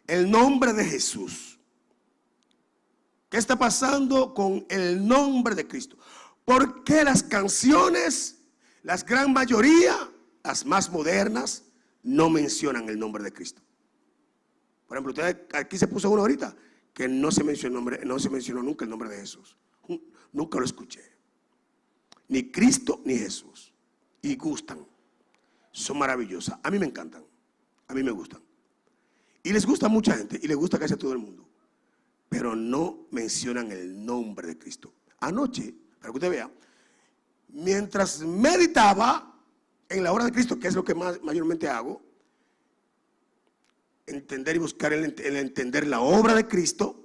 El nombre de Jesús. ¿Qué está pasando con el nombre de Cristo? ¿Por qué las canciones, las gran mayoría, las más modernas, no mencionan el nombre de Cristo? Por ejemplo, usted aquí se puso uno ahorita que no se mencionó nunca el nombre de Jesús. Nunca lo escuché. Ni Cristo ni Jesús. Y gustan. Son maravillosas. A mí me encantan. A mí me gustan. Y les gusta a mucha gente. Y les gusta casi a todo el mundo. Pero no mencionan el nombre de Cristo. Anoche, para que usted vea, mientras meditaba en la obra de Cristo, que es lo que mayormente hago, entender y buscar el entender la obra de Cristo,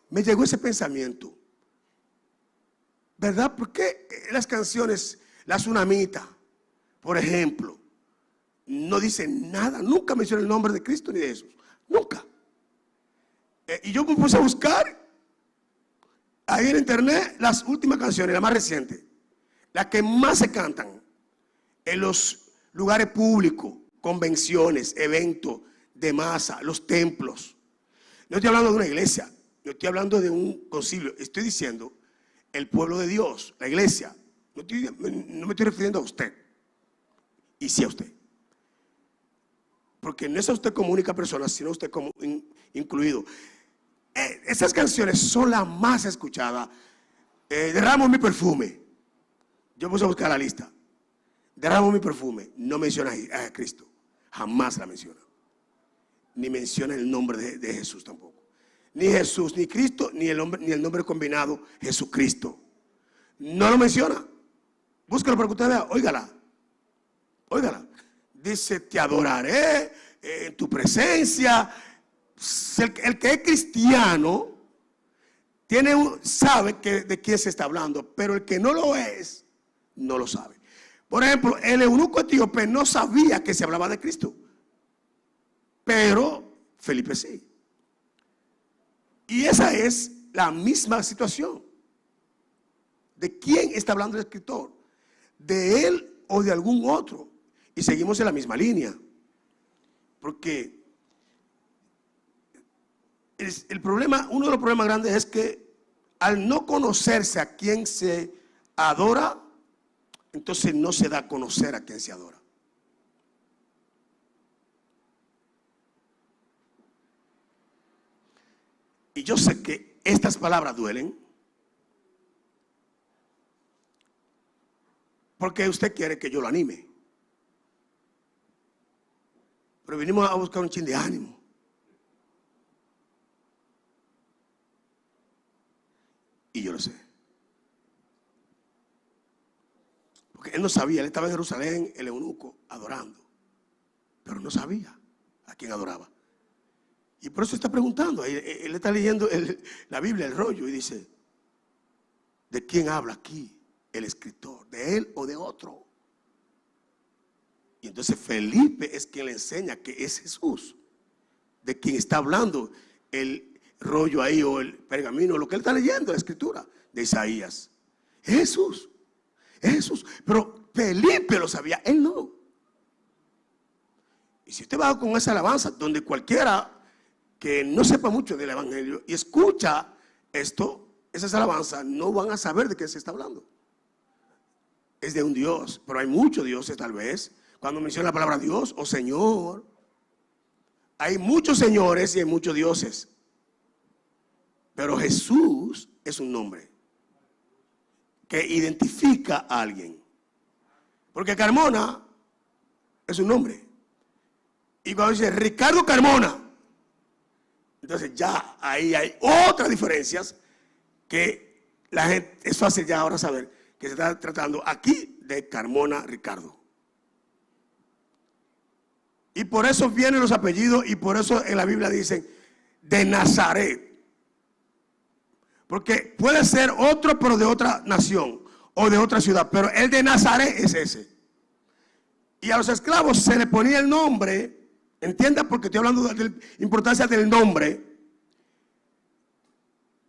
me llegó ese pensamiento. ¿Verdad? Porque las canciones, la tsunamita, por ejemplo, no dicen nada, nunca mencionan el nombre de Cristo ni de Jesús, nunca. Y yo me puse a buscar ahí en internet las últimas canciones, las más recientes, las que más se cantan en los lugares públicos, convenciones, eventos de masa, los templos. No estoy hablando de una iglesia, no estoy hablando de un concilio, estoy diciendo el pueblo de Dios, la iglesia. No me estoy refiriendo a usted, y sí a usted. Porque no es a usted como única persona, sino a usted como incluido. Esas canciones son las más escuchadas. Derramo mi perfume. Yo puse a buscar la lista. Derramo mi perfume. No menciona a Cristo. Jamás la menciona. Ni menciona el nombre de Jesús tampoco. Ni Jesús, ni Cristo, ni el nombre combinado Jesucristo. No lo menciona. Búscalo para que usted vea. Óigala. Óigala. Dice, te adoraré en tu presencia. El que es cristiano sabe de quién se está hablando, pero el que no lo es, no lo sabe. Por ejemplo, el eunuco etíope no sabía que se hablaba de Cristo, pero Felipe sí. Y esa es la misma situación. ¿De quién está hablando el escritor? ¿De él o de algún otro? Y seguimos en la misma línea. Porque el problema, uno de los problemas grandes es que al no conocerse a quién se adora, entonces no se da a conocer a quién se adora. Y yo sé que estas palabras duelen, porque usted quiere que yo lo anime. Pero vinimos a buscar un chin de ánimo. Y yo lo sé. Porque él no sabía, él estaba en Jerusalén, el eunuco, adorando. Pero no sabía a quién adoraba. Y por eso está preguntando. Él está leyendo la Biblia, el rollo, y dice, ¿de quién habla aquí el escritor? ¿De él o de otro? Y entonces Felipe es quien le enseña que es Jesús, de quien está hablando el rollo ahí o el pergamino, lo que él está leyendo, la escritura de Isaías. Jesús, Jesús. Pero Felipe lo sabía, él no. Y si usted va con esa alabanza, donde cualquiera que no sepa mucho del evangelio y escucha esto, esas alabanzas, no van a saber de qué se está hablando. Es de un Dios, pero hay muchos dioses tal vez. Cuando menciona la palabra Dios o Señor, hay muchos señores y hay muchos dioses. Pero Jesús es un nombre que identifica a alguien. Porque Carmona es un nombre. Y cuando dice Ricardo Carmona, entonces ya ahí hay otras diferencias que la gente, es fácil ya ahora saber que se está tratando aquí de Carmona Ricardo. Y por eso vienen los apellidos y por eso en la Biblia dicen de Nazaret. Porque puede ser otro pero de otra nación o de otra ciudad, pero el de Nazaret es ese. Y a los esclavos se le ponía el nombre, entienda porque estoy hablando de la importancia del nombre.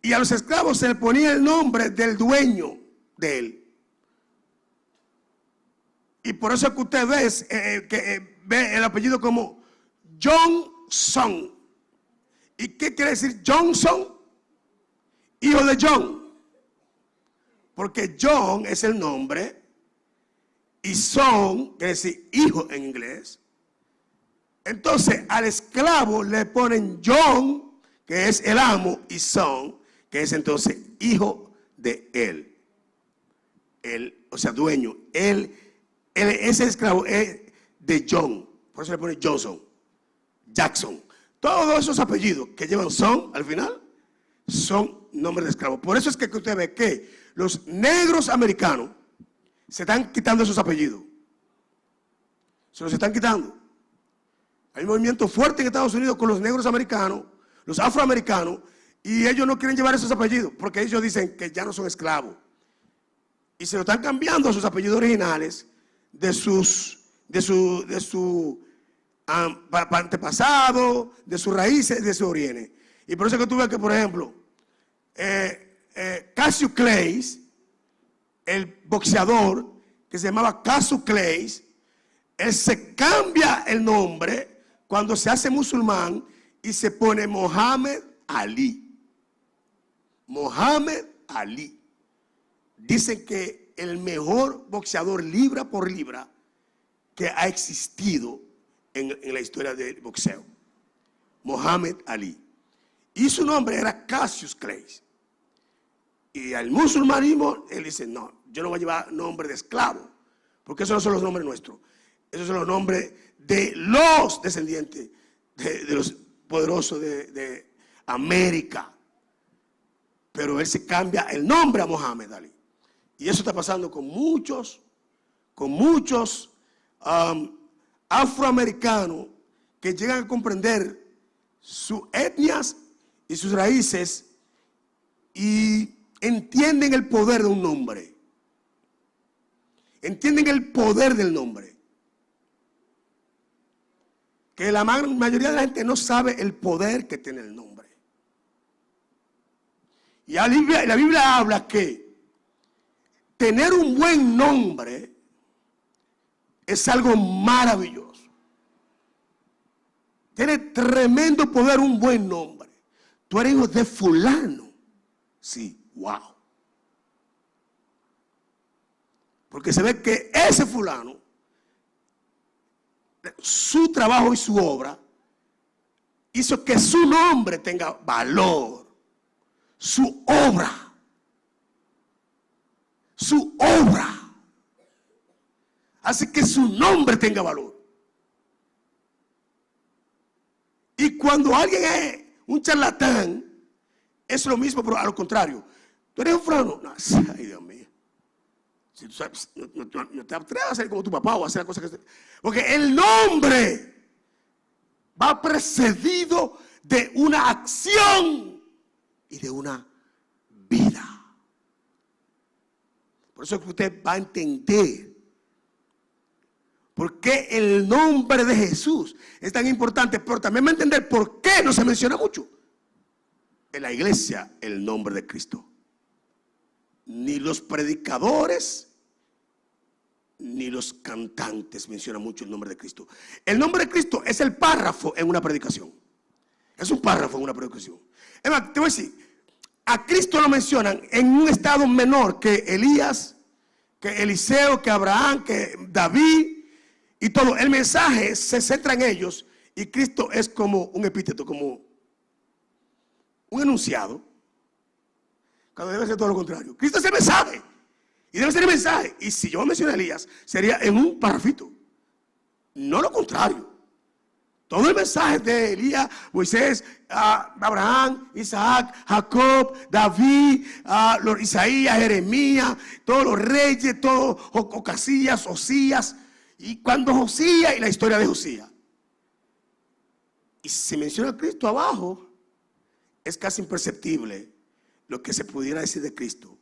Y a los esclavos se le ponía el nombre del dueño de él. Y por eso es que usted ve el apellido como John Johnson. ¿Y qué quiere decir Johnson? Hijo de John. Porque John es el nombre y son quiere decir hijo en inglés. Entonces al esclavo le ponen John, que es el amo, y son, que es entonces hijo de él. Él, o sea, dueño. Él ese esclavo es de John. Por eso le pone Johnson, Jackson. Todos esos apellidos que llevan son, al final, son nombres de esclavos. Por eso es que usted ve que los negros americanos se están quitando esos apellidos. Se los están quitando. Hay un movimiento fuerte en Estados Unidos con los negros americanos, los afroamericanos, y ellos no quieren llevar esos apellidos porque ellos dicen que ya no son esclavos. Y se lo están cambiando a sus apellidos originales de su antepasado, de sus raíces, de su origen. Y por eso es que tú ves que, por ejemplo, Cassius Clay, el boxeador que se llamaba Cassius Clay, él se cambia el nombre cuando se hace musulmán y se pone Muhammad Ali. Muhammad Ali. Dicen que el mejor boxeador libra por libra que ha existido en la historia del boxeo. Muhammad Ali. Y su nombre era Cassius Clay. Y al musulmanismo, él dice, no, yo no voy a llevar nombre de esclavo, porque esos no son los nombres nuestros. Esos son los nombres de los descendientes de los poderosos de América. Pero él se cambia el nombre a Muhammad Ali. Y eso está pasando con muchos afroamericanos que llegan a comprender sus etnias y sus raíces y entienden el poder de un nombre. Entienden el poder del nombre. Que la mayoría de la gente no sabe el poder que tiene el nombre. Y la Biblia habla que tener un buen nombre es algo maravilloso. Tiene tremendo poder un buen nombre. Tú eres hijo de fulano. Sí, wow. Porque se ve que ese fulano, su trabajo y su obra, hizo que su nombre tenga valor. Su obra. Su obra hace que su nombre tenga valor. Y cuando alguien es un charlatán, es lo mismo, pero a lo contrario. ¿Tú eres un fulano? No, ay, Dios mío. Si tú sabes, no te atrevas a ser como tu papá o a hacer cosas que... Porque el nombre va precedido de una acción y de una vida. Por eso es que usted va a entender por qué el nombre de Jesús es tan importante, pero también va a entender por qué no se menciona mucho en la iglesia el nombre de Cristo. Ni los predicadores ni los cantantes mencionan mucho el nombre de Cristo. El nombre de Cristo es el párrafo en una predicación. Es un párrafo en una predicación. Es más, te voy a decir, a Cristo lo mencionan en un estado menor que Elías, que Eliseo, que Abraham, que David y todo. El mensaje se centra en ellos y Cristo es como un epíteto, como un enunciado, cuando debe ser todo lo contrario. Cristo es el mensaje y debe ser el mensaje. Y si yo menciono a Elías, sería en un parrafito, no lo contrario. Todo el mensaje de Elías, Moisés, Abraham, Isaac, Jacob, David, Isaías, Jeremías, todos los reyes, todos Ocasías, Osías, y cuando Josías y la historia de Josías. Y si se menciona a Cristo abajo, es casi imperceptible lo que se pudiera decir de Cristo.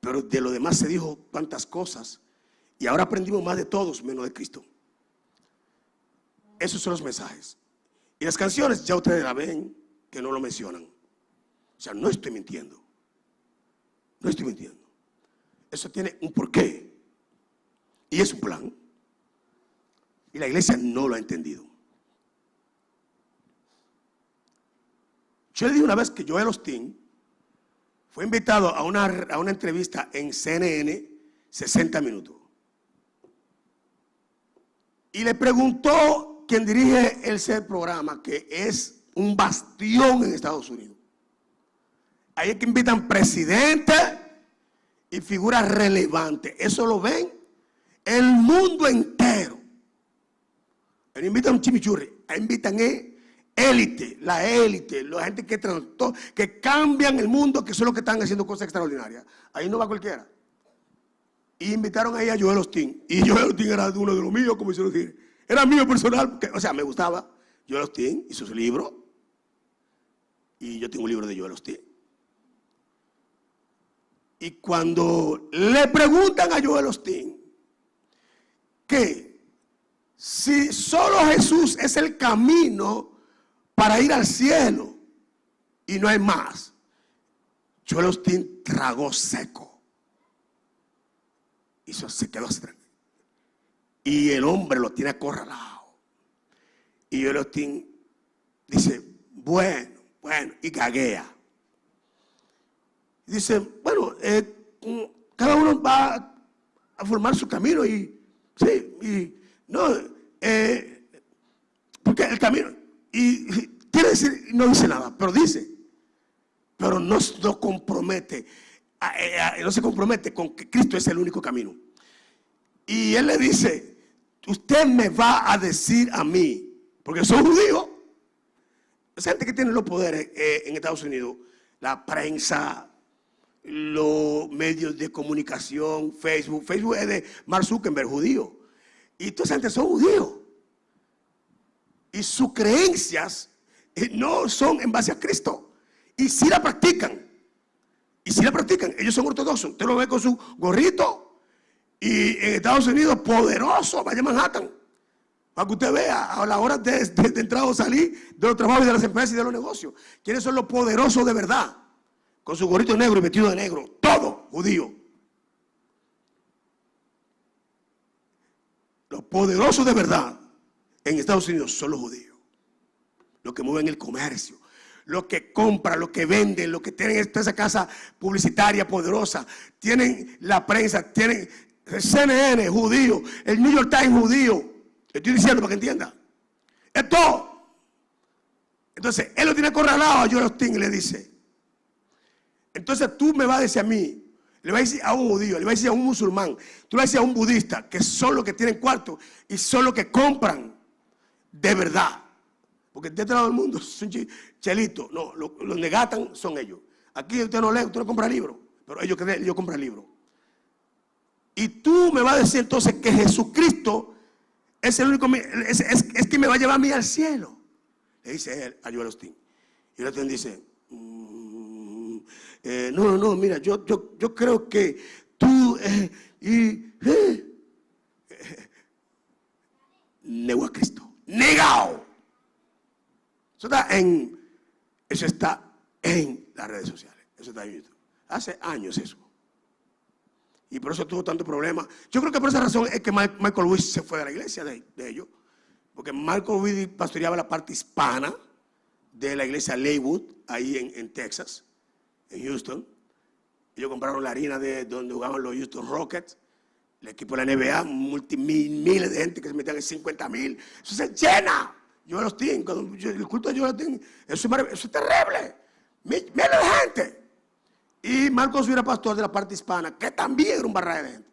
Pero de lo demás se dijo tantas cosas, y ahora aprendimos más de todos menos de Cristo. Esos son los mensajes. Y las canciones ya ustedes la ven que no lo mencionan. O sea, no estoy mintiendo. No estoy mintiendo. Eso tiene un porqué. Y es un plan. Y la iglesia no lo ha entendido. Yo le dije una vez que Joel Osteen fue invitado a una entrevista en CNN, 60 minutos. Y le preguntó quien dirige ese programa, que es un bastión en Estados Unidos. Ahí es que invitan presidentes y figuras relevantes. Eso lo ven el mundo entero. Ahí invitan un chimichurri, ahí invitan élite, la gente que cambian el mundo, que son los que están haciendo cosas extraordinarias. Ahí no va cualquiera. Y invitaron ahí a Joel Osteen. Y Joel Osteen era uno de los míos, como hicieron decir. Era mío personal, porque, o sea, me gustaba Joel Osteen y sus libros. Y yo tengo un libro de Joel Osteen. Y cuando le preguntan a Joel Osteen que si solo Jesús es el camino para ir al cielo y no hay más, Joel Osteen tragó seco. Y se quedó así. Y el hombre lo tiene acorralado. Y Joel Osteen dice, bueno, y gaguea. Dice, bueno, cada uno va a formar su camino y, sí, y no, porque el camino, y quiere decir, no dice nada, pero dice, pero no se compromete con que Cristo es el único camino. Y él le dice, usted me va a decir a mí, porque soy judío. Esa gente que tiene los poderes en Estados Unidos, la prensa, los medios de comunicación, Facebook es de Mark Zuckerberg, judío. Y toda esa gente son judíos. Y sus creencias no son en base a Cristo. Y si la practican. Ellos son ortodoxos. Usted lo ve con su gorrito. Y en Estados Unidos, poderoso, vaya a Manhattan. Para que usted vea a la hora de entrar o salir de los trabajos y de las empresas y de los negocios. ¿Quiénes son los poderosos de verdad? Con su gorrito negro y vestido de negro. Todo judío. Los poderosos de verdad en Estados Unidos son los judíos. Los que mueven el comercio. Los que compran, los que venden, los que tienen toda esa casa publicitaria poderosa. Tienen la prensa, tienen CNN judío, el New York Times judío. Le estoy diciendo para que entienda. Es todo. Entonces, él lo tiene acorralado a Joel Osteen y le dice, entonces tú me vas a decir a mí, le vas a decir a un judío, le vas a decir a un musulmán, tú le vas a decir a un budista, que son los que tienen cuarto y son los que compran de verdad. Porque de este lado del mundo son chelitos. No, los negatan son ellos. Aquí usted no lee, usted no compra libros, pero ellos compran libros. Y tú me vas a decir entonces que Jesucristo es el único, es que me va a llevar a mí al cielo. Le dice él a Joel Osteen. Y Joel Osteen dice, no, mira, yo creo que tú negó a Cristo. Negado. Eso está en las redes sociales. Eso está en YouTube. Hace años eso. Y por eso tuvo tanto problema. Yo creo que por esa razón es que Michael Lewis se fue de la iglesia de ellos. Porque Michael Lewis pastoreaba la parte hispana de la iglesia Lakewood, ahí en Texas, en Houston. Ellos compraron la harina de donde jugaban los Houston Rockets. El equipo de la NBA, miles de gente que se metían en 50,000. Eso se llena. Joel Osteen, el culto de Joel Osteen, eso es terrible. Miles de gente. Y Marcos era pastor de la parte hispana, que también era un barra de gente.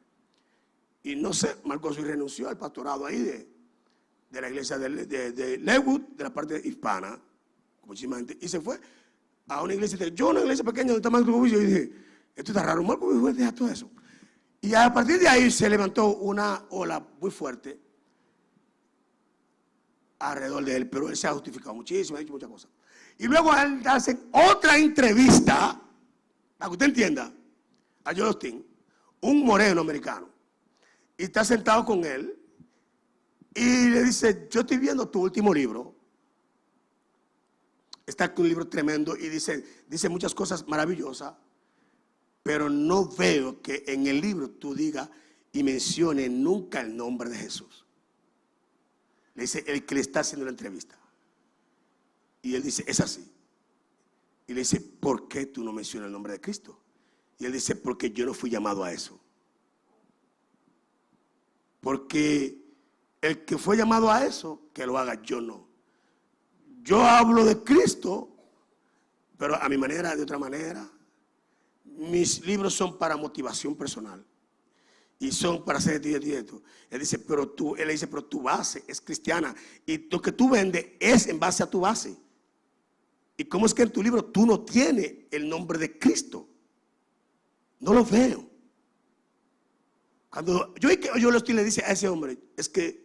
Y no sé, Marcos renunció al pastorado ahí de la iglesia de Lakewood, de la parte hispana, muchísima gente, y se fue a una iglesia pequeña donde está Marcos. Y yo dije, esto está raro, Marcos deja todo eso. Y a partir de ahí se levantó una ola muy fuerte alrededor de él, pero él se ha justificado muchísimo, ha dicho muchas cosas. Y luego él hace otra entrevista, para que usted entienda, a Joel Osteen, un moreno americano, y está sentado con él, y le dice, yo estoy viendo tu último libro, está un libro tremendo, y dice muchas cosas maravillosas, pero no veo que en el libro tú digas y menciones nunca el nombre de Jesús. Le dice el que le está haciendo la entrevista. Y él dice, es así. Y le dice, ¿por qué tú no mencionas el nombre de Cristo? Y él dice, porque yo no fui llamado a eso. Porque el que fue llamado a eso, que lo haga, yo no. Yo hablo de Cristo, pero a mi manera, de otra manera. Mis libros son para motivación personal. Y son para hacer esto. Él dice, él le dice, pero tu base es cristiana. Y lo que tú vendes es en base a tu base. ¿Y cómo es que en tu libro tú no tienes el nombre de Cristo? No lo veo. Cuando yo le dice a ese hombre, es que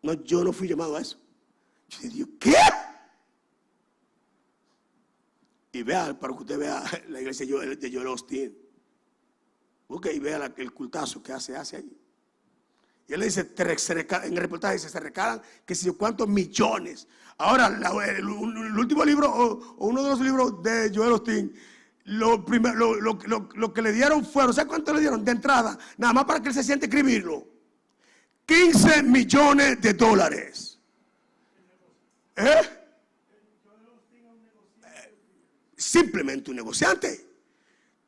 no, yo no fui llamado a eso. Yo digo, ¿qué? Y vea, para que usted vea la iglesia de Joel Osteen. Busque y vea el cultazo que hace allí. Y él le dice, en el reportaje dice, se recalan que si cuántos millones. Ahora, el último libro, o uno de los libros de Joel Osteen, lo que le dieron fueron, ¿sabes cuánto le dieron de entrada? Nada más para que él se siente escribirlo. $15 millones. Simplemente un negociante.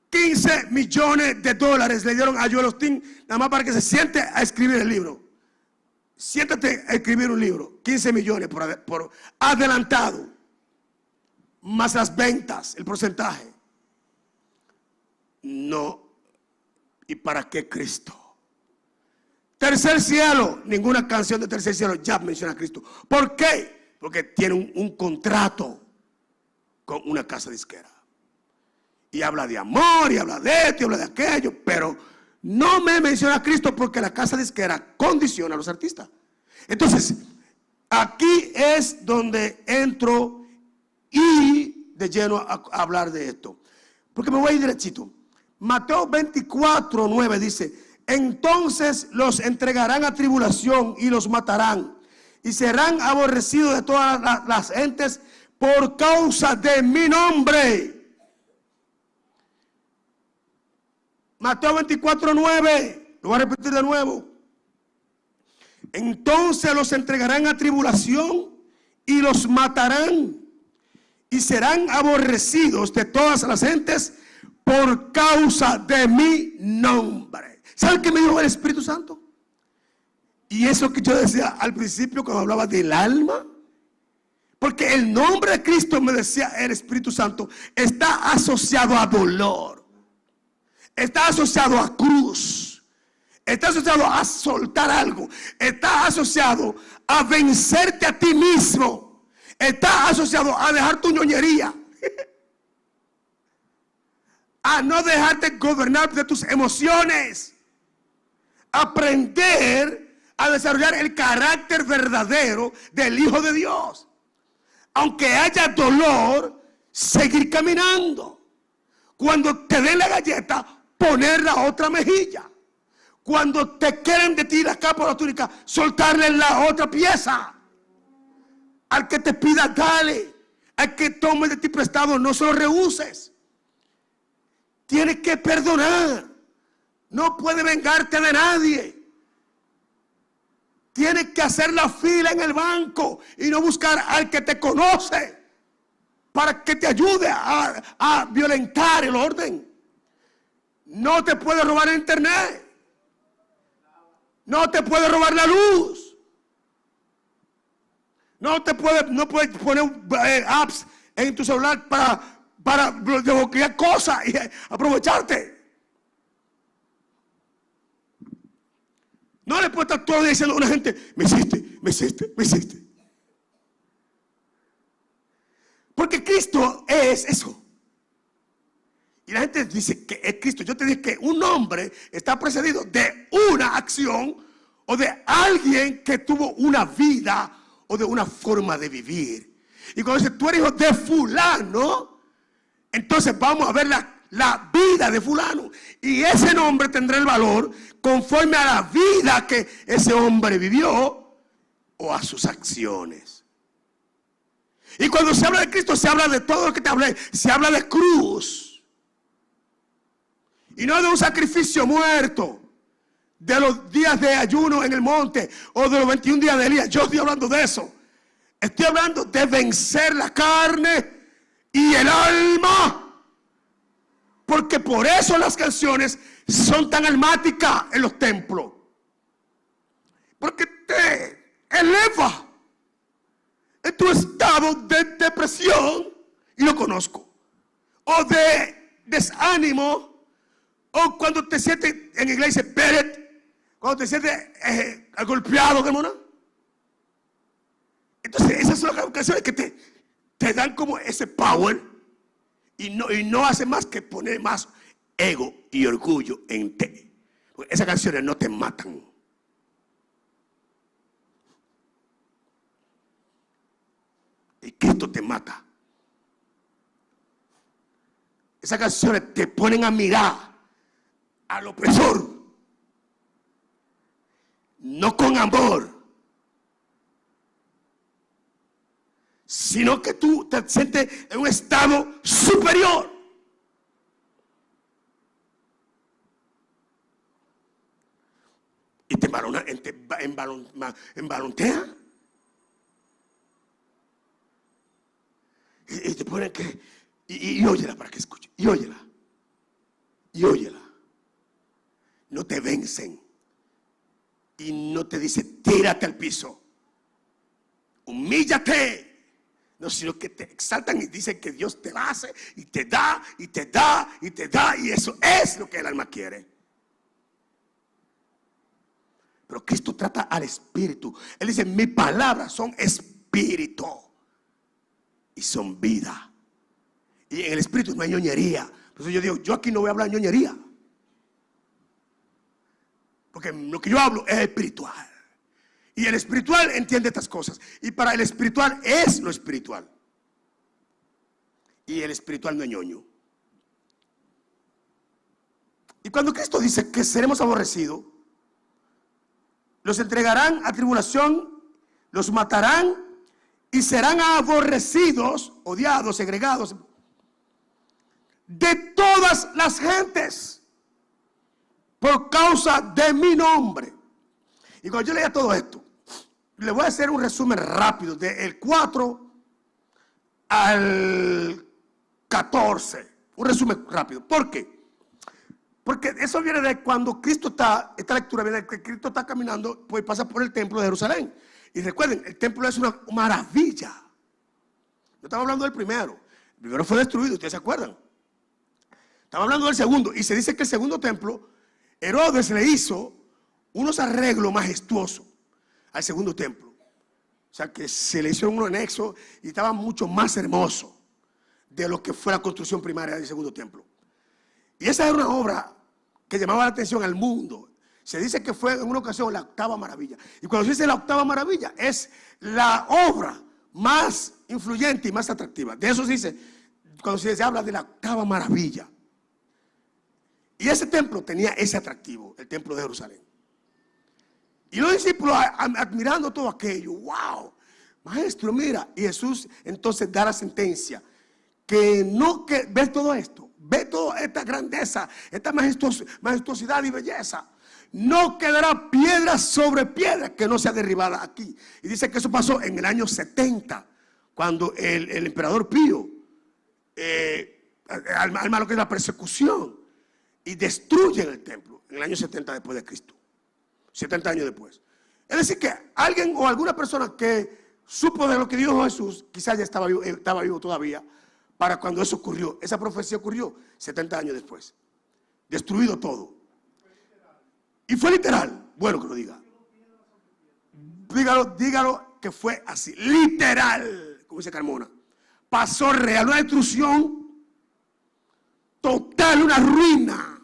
$15 millones le dieron a Joel Osteen nada más para que se siente a escribir el libro. Siéntate a escribir un libro. 15 millones por adelantado, más las ventas, el porcentaje. No. ¿Y para qué Cristo? Tercer cielo, ninguna canción de Tercer cielo ya menciona a Cristo. ¿Por qué? Porque tiene un contrato con una casa disquera. Y habla de amor, y habla de esto, y habla de aquello, pero no me menciona a Cristo porque la casa disquera condiciona a los artistas. Entonces, aquí es donde entro y de lleno a hablar de esto. Porque me voy a ir derechito. Mateo 24:9 dice, entonces los entregarán a tribulación y los matarán, y serán aborrecidos de todas las gentes por causa de mi nombre. Mateo 24:9, lo voy a repetir de nuevo. Entonces los entregarán a tribulación y los matarán, y serán aborrecidos de todas las gentes por causa de mi nombre. ¿Sabe qué me dijo el Espíritu Santo? Y eso que yo decía al principio cuando hablaba del alma, porque el nombre de Cristo, me decía el Espíritu Santo, está asociado a dolor, está asociado a cruz, está asociado a soltar algo, está asociado a vencerte a ti mismo, está asociado a dejar tu ñoñería, a no dejarte gobernar de tus emociones, aprender a desarrollar el carácter verdadero del Hijo de Dios. Aunque haya dolor, seguir caminando. Cuando te den la galleta, poner la otra mejilla. Cuando te quieren de ti la capa o la túnica, soltarle la otra pieza. Al que te pida, dale. Al que tome de ti prestado, no se lo rehuses. Tienes que perdonar. No puedes vengarte de nadie. Tienes que hacer la fila en el banco y no buscar al que te conoce para que te ayude a violentar el orden. No te puede robar el internet. No te puede robar la luz. No puedes poner apps en tu celular para desbloquear cosas y aprovecharte. No le puedes estar todo el día diciendo a una gente, me hiciste. Porque Cristo es eso. Y la gente dice que es Cristo. Yo te dije que un hombre está precedido de una acción o de alguien que tuvo una vida o de una forma de vivir. Y cuando dice, tú eres hijo de fulano, entonces vamos a ver la vida de fulano. Y ese nombre tendrá el valor conforme a la vida que ese hombre vivió o a sus acciones. Y cuando se habla de Cristo, se habla de todo lo que te hablé. Se habla de cruz. Y no de un sacrificio muerto, de los días de ayuno en el monte o de los 21 días de Elías. Yo estoy hablando de eso. Estoy hablando de vencer la carne y el alma. Porque por eso las canciones son tan almáticas en los templos. Porque te eleva en tu estado de depresión, y lo conozco, o de desánimo, o cuando te sientes en inglés dice buried, cuando te sientes golpeado, hermano. Entonces esas son las canciones que te dan como ese power, y no hace más que poner más ego y orgullo en ti. Porque esas canciones no te matan. Y Cristo te mata. Esas canciones te ponen a mirar al opresor, no con amor, sino que tú te sientes en un estado superior. Y te embalontea. Y te ponen que... Y óyela para que escuche. Y óyela. Y óyela. No te vencen. Y no te dice tírate al piso. Humíllate. No, sino que te exaltan y dicen que Dios te hace y te da, y te da, y te da. Y eso es lo que el alma quiere. Pero Cristo trata al espíritu. Él dice, mis palabras son espíritu y son vida. Y en el espíritu no hay ñoñería. Por eso yo digo, yo aquí no voy a hablar ñoñería, porque lo que yo hablo es espiritual. Y el espiritual entiende estas cosas. Y para el espiritual es lo espiritual. Y el espiritual no es ñoño. Y cuando Cristo dice que seremos aborrecidos, los entregarán a tribulación, los matarán y serán aborrecidos, odiados, segregados de todas las gentes por causa de mi nombre. Y cuando yo leía todo esto, le voy a hacer un resumen rápido del 4 al 14. Un resumen rápido. ¿Por qué? Porque eso viene de cuando Cristo esta lectura viene de que Cristo está caminando, pues pasa por el templo de Jerusalén. Y recuerden, el templo es una maravilla. No estamos hablando del primero. El primero fue destruido, ¿ustedes se acuerdan? Estamos hablando del segundo. Y se dice que el segundo templo, Herodes le hizo unos arreglos majestuosos al segundo templo. O sea que se le hicieron unos anexos y estaba mucho más hermoso de lo que fue la construcción primaria del segundo templo. Y esa era una obra que llamaba la atención al mundo. Se dice que fue en una ocasión la octava maravilla. Y cuando se dice la octava maravilla, es la obra más influyente y más atractiva. De eso se dice cuando se habla de la octava maravilla. Y ese templo tenía ese atractivo, el templo de Jerusalén. Y los discípulos admirando todo aquello, wow, maestro, mira. Y Jesús entonces da la sentencia, que ve todo esto, ve toda esta grandeza, esta majestuosidad y belleza. No quedará piedra sobre piedra que no sea derribada aquí. Y dice que eso pasó en el año 70, cuando el emperador Pío arma lo que es la persecución y destruyen el templo en el año 70 después de Cristo. 70 años después. Es decir que alguien o alguna persona que supo de lo que dijo Jesús, quizás ya estaba vivo todavía, para cuando eso ocurrió. Esa profecía ocurrió 70 años después. Destruido todo. Y fue literal. Bueno que lo diga. Dígalo que fue así. Literal, como dice Carmona. Pasó real, una destrucción total, una ruina.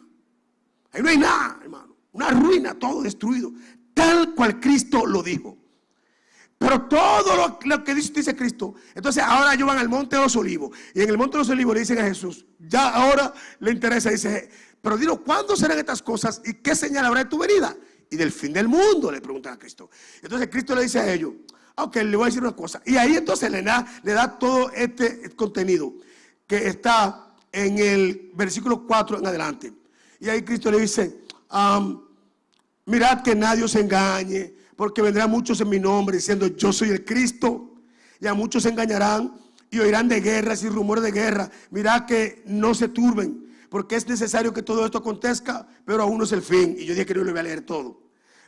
Ahí no hay nada, hermano. Una ruina, todo destruido. Tal cual Cristo lo dijo. Pero todo lo que dice Cristo. Entonces ahora ellos van al monte de los olivos. Y en el monte de los olivos le dicen a Jesús. Ya ahora le interesa. Dice, pero dinos, ¿cuándo serán estas cosas? ¿Y qué señal habrá de tu venida? Y del fin del mundo, le preguntan a Cristo. Entonces Cristo le dice a ellos, ok, le voy a decir una cosa. Y ahí entonces le da todo este contenido que está en el versículo 4 en adelante. Y ahí Cristo le dice, mirad que nadie os engañe, porque vendrán muchos en mi nombre diciendo yo soy el Cristo, y a muchos se engañarán. y oirán de guerras y rumores de guerra. Mirad que no se turben, porque es necesario que todo esto acontezca, pero aún no es el fin. Y yo dije que no lo voy a leer todo,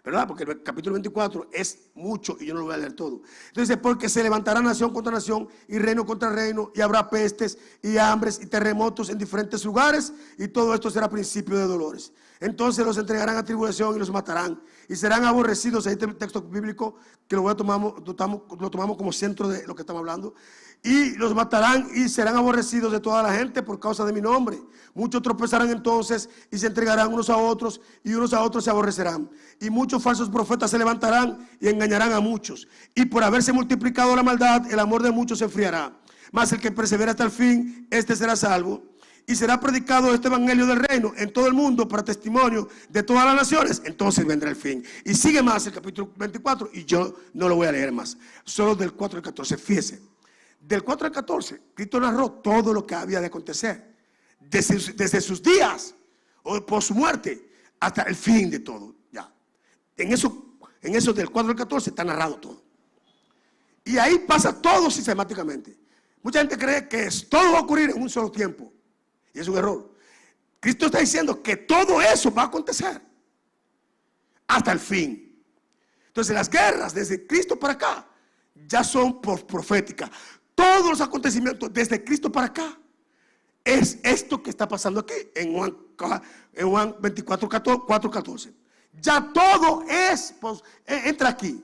¿verdad? Porque el capítulo 24 es mucho y yo no lo voy a leer todo. Entonces, porque se levantará nación contra nación y reino contra reino, y habrá pestes y hambres y terremotos en diferentes lugares, y todo esto será principio de dolores. Entonces los entregarán a tribulación y los matarán, y serán aborrecidos. Ahí está el texto bíblico que lo tomamos como centro de lo que estamos hablando. Y los matarán y serán aborrecidos de toda la gente por causa de mi nombre. Muchos tropezarán entonces y se entregarán unos a otros, y unos a otros se aborrecerán. Y muchos falsos profetas se levantarán y engañarán a muchos. Y por haberse multiplicado la maldad, el amor de muchos se enfriará. Mas el que persevera hasta el fin, este será salvo. Y será predicado este evangelio del reino en todo el mundo para testimonio de todas las naciones. Entonces vendrá el fin. Y sigue más el capítulo 24, y yo no lo voy a leer más, solo del 4 al 14. Fíjese, del 4 al 14 Cristo narró todo lo que había de acontecer desde sus días o por su muerte hasta el fin de todo. Ya en eso del 4 al 14 está narrado todo, y ahí pasa todo sistemáticamente. Mucha gente cree que todo va a ocurrir en un solo tiempo, y es un error. Cristo está diciendo que todo eso va a acontecer hasta el fin. Entonces las guerras desde Cristo para acá ya son proféticas. Todos los acontecimientos desde Cristo para acá es esto que está pasando aquí en Juan 24, 4, 14. Ya todo entra aquí.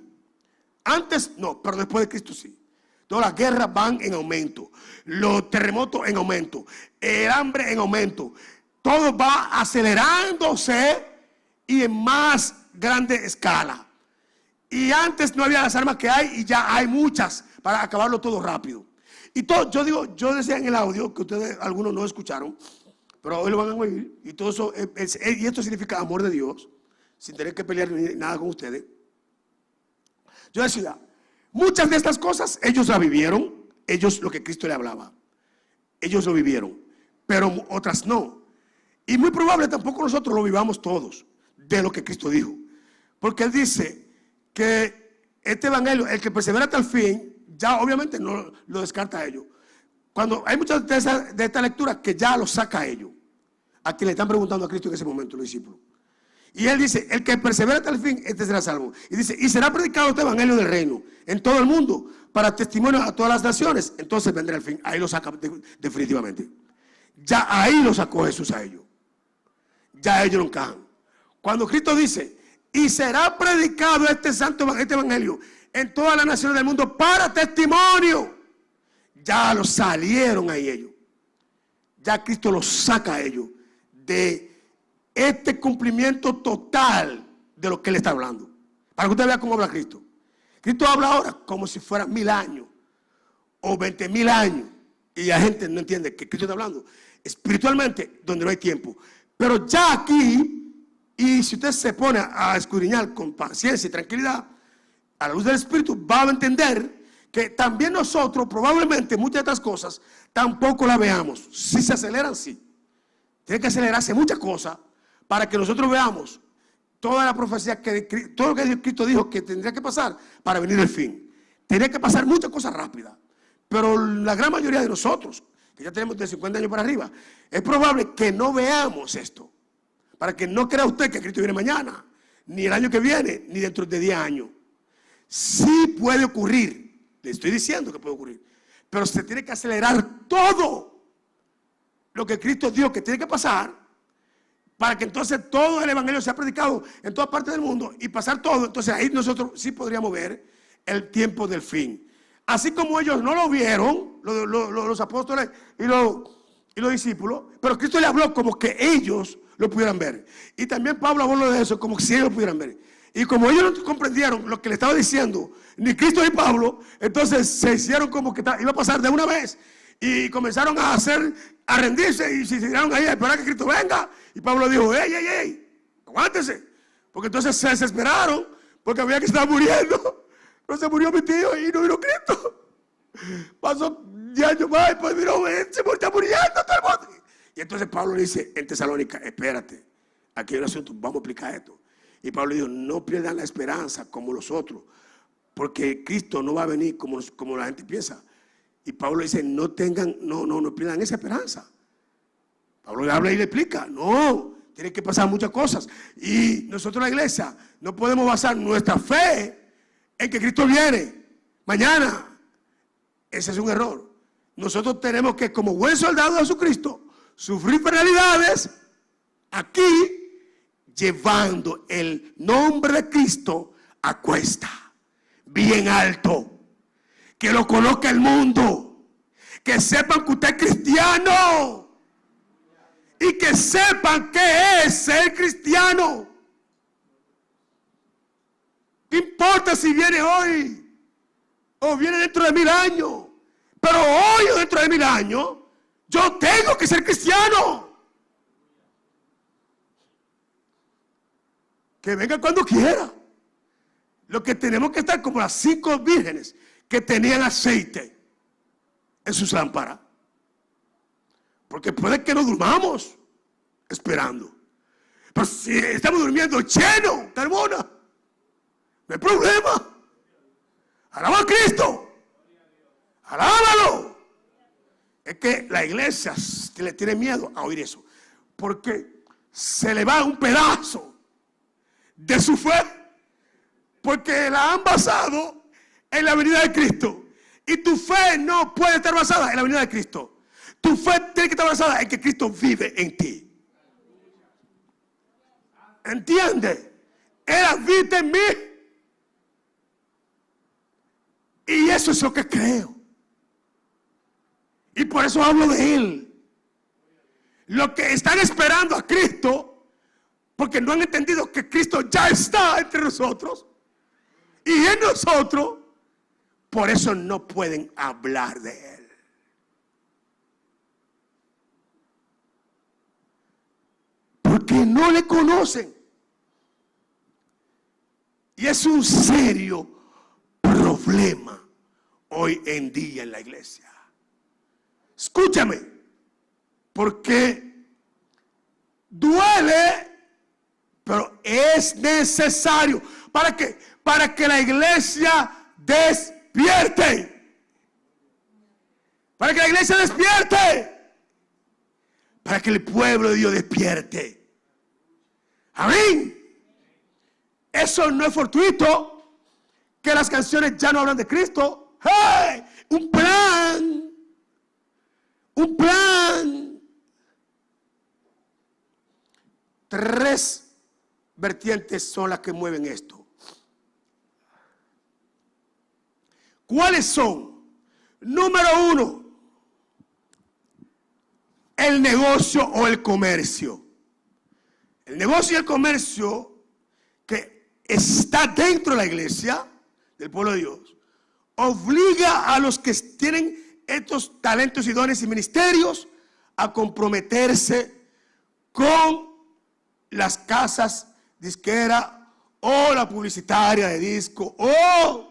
Antes no, pero después de Cristo sí. Todas las guerras van en aumento, los terremotos en aumento, el hambre en aumento. Todo va acelerándose y en más grande escala. Y antes no había las armas que hay, y ya hay muchas para acabarlo todo rápido. Y todo, yo decía en el audio, que ustedes algunos no escucharon, pero hoy lo van a oír, y todo eso, y esto significa amor de Dios, sin tener que pelear ni nada con ustedes. Yo decía, muchas de estas cosas ellos la vivieron, lo que Cristo le hablaba, ellos lo vivieron, pero otras no. Y muy probable tampoco nosotros lo vivamos todos, de lo que Cristo dijo. Porque Él dice que este evangelio, el que persevera hasta el fin, ya obviamente no lo descarta a ellos. Cuando hay muchas de esta lectura que ya lo saca a ellos, a quien le están preguntando a Cristo en ese momento, los discípulos. Y Él dice, el que persevera hasta el fin, este será salvo. Y dice, y será predicado este evangelio del reino en todo el mundo para testimonio a todas las naciones. Entonces vendrá el fin. Ahí lo saca definitivamente. Ya ahí lo sacó Jesús a ellos. Ya ellos lo encajan. Cuando Cristo dice, y será predicado este evangelio en todas las naciones del mundo para testimonio, ya lo salieron ahí ellos. Ya Cristo los saca a ellos de este cumplimiento total de lo que Él está hablando. Para que usted vea cómo habla Cristo. Cristo habla ahora como si fueran 1000 años o 20,000 años, y la gente no entiende que Cristo está hablando espiritualmente donde no hay tiempo. Pero ya aquí, y si usted se pone a escudriñar con paciencia y tranquilidad a la luz del Espíritu, va a entender que también nosotros probablemente muchas de estas cosas tampoco las veamos. Si se aceleran, sí. Tiene que acelerarse muchas cosas para que nosotros veamos toda la profecía, todo lo que Cristo dijo que tendría que pasar para venir el fin. Tendría que pasar muchas cosas rápidas. Pero la gran mayoría de nosotros, que ya tenemos de 50 años para arriba, es probable que no veamos esto. Para que no crea usted que Cristo viene mañana, ni el año que viene, ni dentro de 10 años. Sí puede ocurrir, le estoy diciendo que puede ocurrir, pero se tiene que acelerar todo lo que Cristo dijo que tiene que pasar, para que entonces todo el evangelio sea predicado en todas partes del mundo y pasar todo. Entonces ahí nosotros sí podríamos ver el tiempo del fin. Así como ellos no lo vieron, los apóstoles y los discípulos, pero Cristo le habló como que ellos lo pudieran ver. Y también Pablo habló de eso como si ellos lo pudieran ver. Y como ellos no comprendieron lo que le estaba diciendo, ni Cristo ni Pablo, entonces se hicieron como que iba a pasar de una vez. Y comenzaron a rendirse, y se tiraron ahí a esperar que Cristo venga. Y Pablo dijo, ey, aguántese. Porque entonces se desesperaron, porque había que estar muriendo. Pero se murió mi tío y no vino Cristo. Pasó 10 años más y pues vino, se está muriendo todo el mundo. Y entonces Pablo le dice en Tesalónica, espérate, aquí hay un asunto, vamos a explicar esto. Y Pablo dijo, no pierdan la esperanza como los otros, porque Cristo no va a venir como la gente piensa. Y Pablo dice, no pierdan esa esperanza. Pablo le habla y le explica, no, tiene que pasar muchas cosas. Y nosotros la iglesia no podemos basar nuestra fe en que Cristo viene mañana. Ese es un error. Nosotros tenemos que, como buen soldado de Jesucristo, sufrir penalidades aquí, llevando el nombre de Cristo a cuesta, bien alto. Que lo conozca el mundo, que sepan que usted es cristiano y que sepan qué es ser cristiano. ¿Qué importa si viene hoy o viene dentro de 1000 años? Pero hoy o dentro de 1000 años yo tengo que ser cristiano. Que venga cuando quiera. Lo que tenemos que estar como las 5 vírgenes que tenían aceite en sus lámparas. Porque puede que nos durmamos esperando. Pero si estamos durmiendo lleno, Carmona, no hay problema. Alaba a Cristo. Alábalo. Es que la iglesia le tiene miedo a oír eso. Porque se le va un pedazo de su fe. Porque la han basado en la venida de Cristo. Y tu fe no puede estar basada en la venida de Cristo. Tu fe tiene que estar basada en que Cristo vive en ti. ¿Entiende? Él habita en mí. Y eso es lo que creo. Y por eso hablo de Él. Los que están esperando a Cristo, porque no han entendido que Cristo ya está entre nosotros y en nosotros, por eso no pueden hablar de Él. Porque no le conocen. Y es un serio problema hoy en día en la iglesia. Escúchame, porque duele, pero es necesario. ¿Para qué? Para que la iglesia despierte. Para que la iglesia despierte. Para que el pueblo de Dios despierte. Amén. Eso no es fortuito. Que las canciones ya no hablan de Cristo. ¡Hey! Un plan. Un plan. 3 vertientes son las que mueven esto. ¿Cuáles son? Número 1, el negocio o el comercio. El negocio y el comercio que está dentro de la iglesia, del pueblo de Dios, obliga a los que tienen estos talentos y dones y ministerios a comprometerse con las casas disqueras o la publicitaria de disco o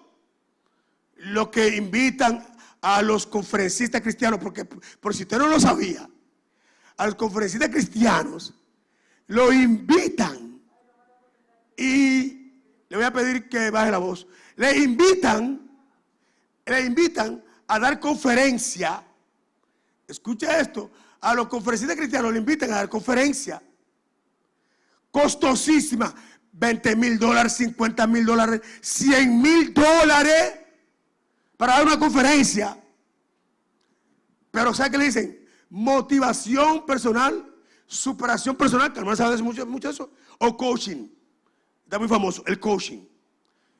lo que invitan a los conferencistas cristianos, porque por si usted no lo sabía, a los conferencistas cristianos lo invitan y le voy a pedir que baje la voz. Le invitan a dar conferencia. Escucha esto. A los conferencistas cristianos le invitan a dar conferencia costosísima. $20,000, $50,000, $100,000 para dar una conferencia. Pero ¿sabe qué le dicen? Motivación personal, superación personal, que hermano sabe mucho de eso, o coaching. Está muy famoso, el coaching,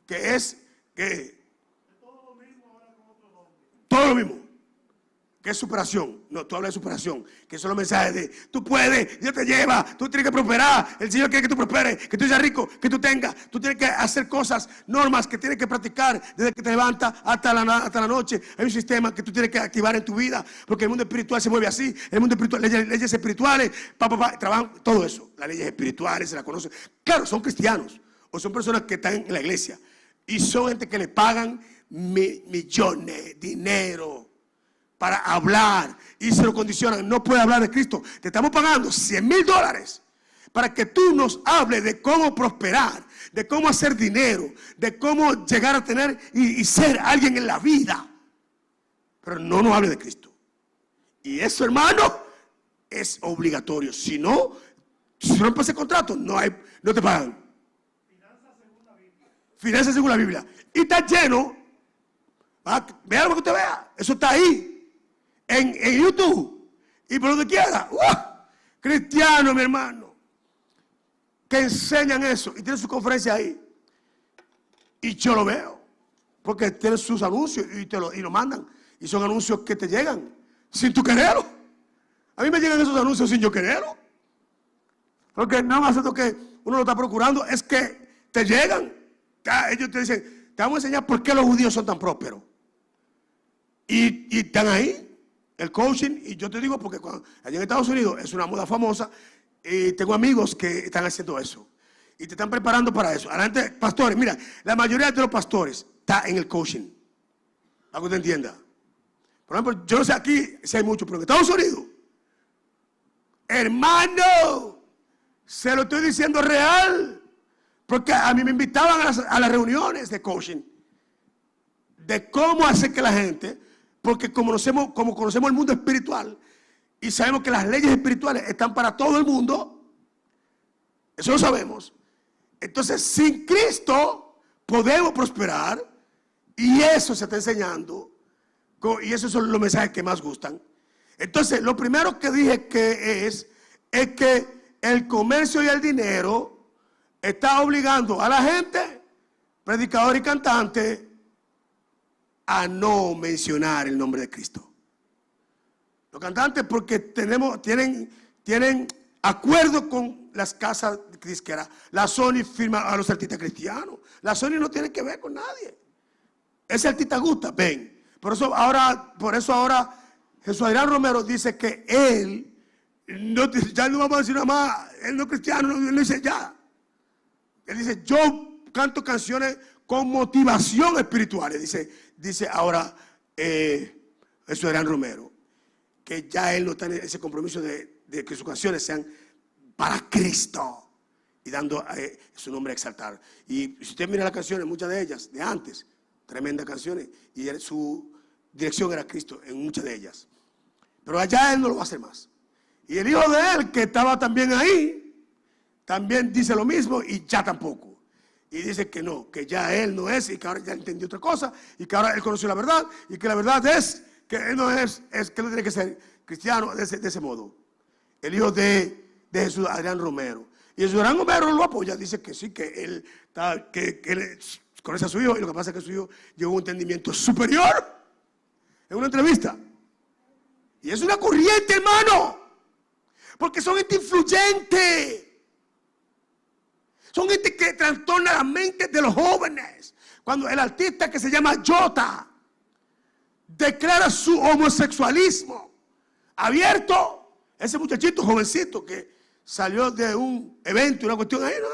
que es que todo lo mismo, que es superación. No, tú hablas de superación, que son los mensajes de tú puedes, Dios te lleva, tú tienes que prosperar, el Señor quiere que tú prosperes, que tú seas rico, que tú tengas, tú tienes que hacer cosas, normas que tienes que practicar desde que te levantas hasta la noche. Hay un sistema que tú tienes que activar en tu vida, porque el mundo espiritual se mueve así, el mundo espiritual, leyes espirituales, trabajan todo eso, las leyes espirituales se las conocen. Claro, son cristianos o son personas que están en la iglesia y son gente que le pagan millones, dinero para hablar y se lo condicionan. No puede hablar de Cristo. Te estamos pagando $100,000 para que tú nos hables de cómo prosperar, de cómo hacer dinero, de cómo llegar a tener y ser alguien en la vida. pero no nos hable de Cristo. Y eso, hermano, es obligatorio. Si no rompes ese contrato, no te pagan. Finanzas según la Biblia. Y está lleno. Vea lo que usted vea. Eso está ahí. En YouTube. Y por donde quiera. Cristianos, mi hermano, que enseñan eso. Y tienen su conferencia ahí. Y yo lo veo. Porque tienen sus anuncios y lo mandan. Y son anuncios que te llegan sin tu quererlo. A mí me llegan esos anuncios sin yo quererlo. Porque nada más es lo que uno lo está procurando. Es que te llegan. Ellos te dicen, te vamos a enseñar por qué los judíos son tan prósperos. Y están ahí. El coaching. Y yo te digo porque allá en Estados Unidos es una moda famosa. Y tengo amigos que están haciendo eso. Y te están preparando para eso. Adelante, pastores. Mira, la mayoría de los pastores está en el coaching. Para que usted entienda. Por ejemplo, yo no sé aquí si hay mucho, pero en Estados Unidos, hermano, se lo estoy diciendo real. Porque a mí me invitaban a las reuniones de coaching. De cómo hacer que la gente, porque como conocemos el mundo espiritual y sabemos que las leyes espirituales están para todo el mundo, eso lo sabemos. Entonces, sin Cristo podemos prosperar y eso se está enseñando y esos son los mensajes que más gustan. Entonces, lo primero que dije que es que el comercio y el dinero está obligando a la gente, predicador y cantante, a no mencionar el nombre de Cristo. Los cantantes porque tienen acuerdo con las casas disqueras. La Sony firma a los artistas cristianos. La Sony no tiene que ver con nadie. Ese artista gusta, ven. Por eso ahora Jesús Adrián Romero dice que él ya no vamos a decir nada más, él no es cristiano, él no dice ya. Él dice, yo canto canciones con motivación espiritual. Dice ahora Jesús Adrián Romero, que ya él no está en ese compromiso de que sus canciones sean para Cristo y dando su nombre a exaltar. Y si usted mira las canciones, muchas de ellas, de antes, tremendas canciones, y su dirección era Cristo en muchas de ellas. Pero allá él no lo va a hacer más. Y el hijo de él, que estaba también ahí, también dice lo mismo y ya tampoco. Y dice que no, que ya él no es y que ahora ya entendió otra cosa y que ahora él conoció la verdad y que la verdad es que él no es que no tiene que ser cristiano de ese modo. El hijo de Jesús Adrián Romero. Y Jesús Adrián Romero lo apoya, dice que sí, que él conoce a su hijo y lo que pasa es que su hijo llegó a un entendimiento superior en una entrevista. Y es una corriente, hermano, porque son gente influyente. Son gente que trastorna la mente de los jóvenes. Cuando el artista que se llama Jota declara su homosexualismo abierto, ese muchachito jovencito que salió de un evento, una cuestión ahí, ¿no?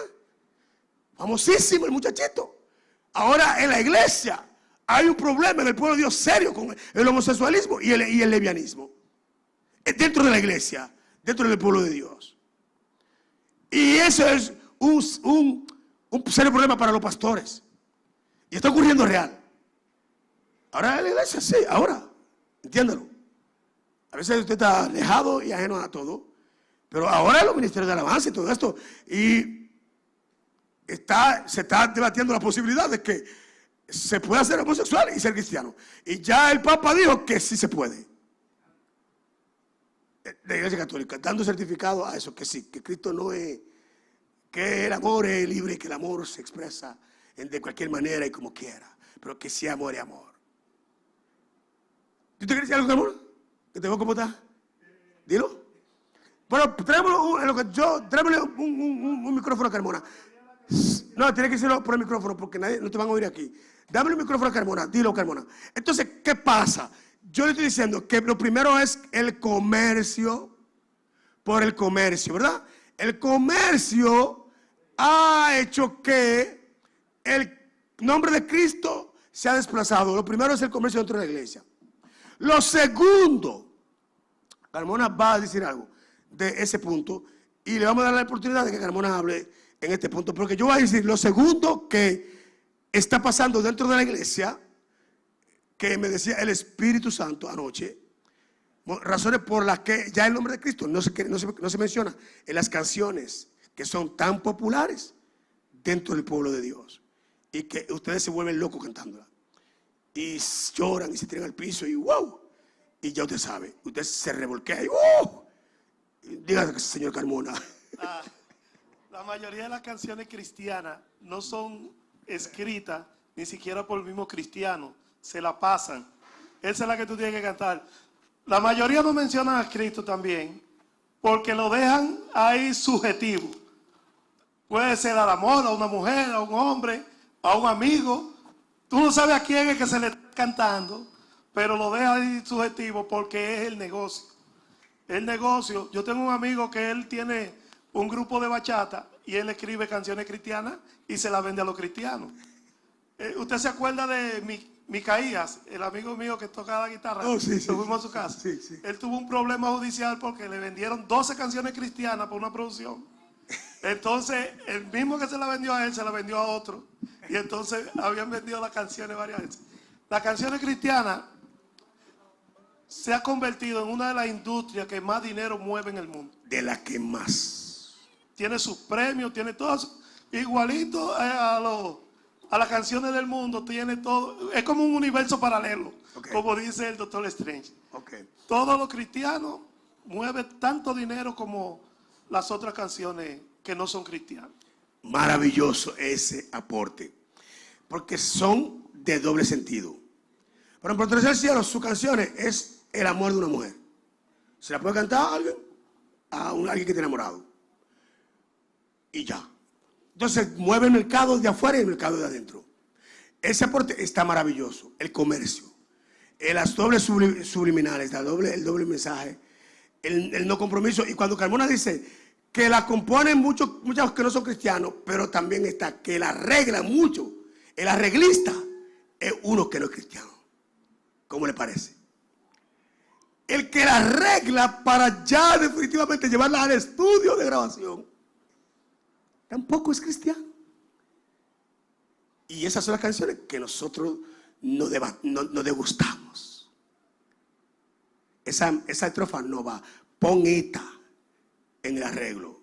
Famosísimo el muchachito. Ahora en la iglesia hay un problema en el pueblo de Dios serio con el homosexualismo y el lesbianismo. Dentro de la iglesia, dentro del pueblo de Dios. Y eso es un serio problema para los pastores. Y está ocurriendo real. Ahora en la iglesia, sí, ahora. Entiéndalo. A veces usted está alejado y ajeno a todo. Pero ahora los ministerios de alabanza y todo esto. Y se está debatiendo la posibilidad de que se pueda ser homosexual y ser cristiano. Y ya el Papa dijo que sí se puede. La Iglesia Católica, dando certificado a eso, que sí, que Cristo no es, que el amor es libre, que el amor se expresa de cualquier manera y como quiera, pero que sí amor es amor. ¿Tú te quieres decir algo, Carmona? ¿Que te veo cómo está? Dilo. Bueno, tráemele un micrófono a Carmona. No, tiene que decirlo por el micrófono porque nadie, no te van a oír aquí. Dame el micrófono a Carmona, dilo, Carmona. Entonces, ¿qué pasa? Yo le estoy diciendo que lo primero es el comercio por el comercio, ¿verdad? El comercio ha hecho que el nombre de Cristo se ha desplazado. Lo primero es el comercio dentro de la iglesia. Lo segundo, Carmona va a decir algo de ese punto y le vamos a dar la oportunidad de que Carmona hable en este punto, porque yo voy a decir lo segundo que está pasando dentro de la iglesia que me decía el Espíritu Santo anoche, razones por las que ya el nombre de Cristo no se menciona en las canciones que son tan populares dentro del pueblo de Dios, y que ustedes se vuelven locos cantándola y lloran y se tiran al piso y wow, y ya usted sabe, usted se revolquea y wow. Dígame, señor Carmona. La mayoría de las canciones cristianas no son escritas ni siquiera por el mismo cristiano, se la pasan. Esa es la que tú tienes que cantar. La mayoría no mencionan a Cristo también, porque lo dejan ahí subjetivo. Puede ser al amor, a una mujer, a un hombre, a un amigo. Tú no sabes a quién es que se le está cantando, pero lo deja ahí subjetivo porque es el negocio. El negocio, yo tengo un amigo que él tiene un grupo de bachata y él escribe canciones cristianas y se las vende a los cristianos. ¿Usted se acuerda de Micaías, el amigo mío que toca la guitarra? Oh, sí, sí, fuimos a su casa. sí, sí. Él tuvo un problema judicial porque le vendieron 12 canciones cristianas por una producción. Entonces, el mismo que se la vendió a él, se la vendió a otro. Y entonces habían vendido las canciones varias veces. Las canciones cristianas se ha convertido en una de las industrias que más dinero mueve en el mundo. De la que más. Tiene sus premios, tiene todo. Igualito a las canciones del mundo, tiene todo. Es como un universo paralelo, okay, como dice el Doctor Strange. Okay. Todos los cristianos mueven tanto dinero como las otras canciones que no son cristianas. Maravilloso ese aporte, porque son de doble sentido. Por ejemplo, Tercer Cielo, sus canciones es el amor de una mujer. Se la puede cantar a alguien, alguien que esté enamorado. Y ya. Entonces mueve el mercado de afuera y el mercado de adentro. Ese aporte está maravilloso. El comercio, las dobles subliminales, el doble mensaje, el no compromiso. Y cuando Carmona dice que la componen muchos que no son cristianos, pero también está que la arregla mucho. El arreglista es uno que no es cristiano. ¿Cómo le parece? El que la arregla para ya definitivamente llevarla al estudio de grabación tampoco es cristiano. Y esas son las canciones que nosotros no degustamos. Esa estrofa no va. Pon esta en el arreglo.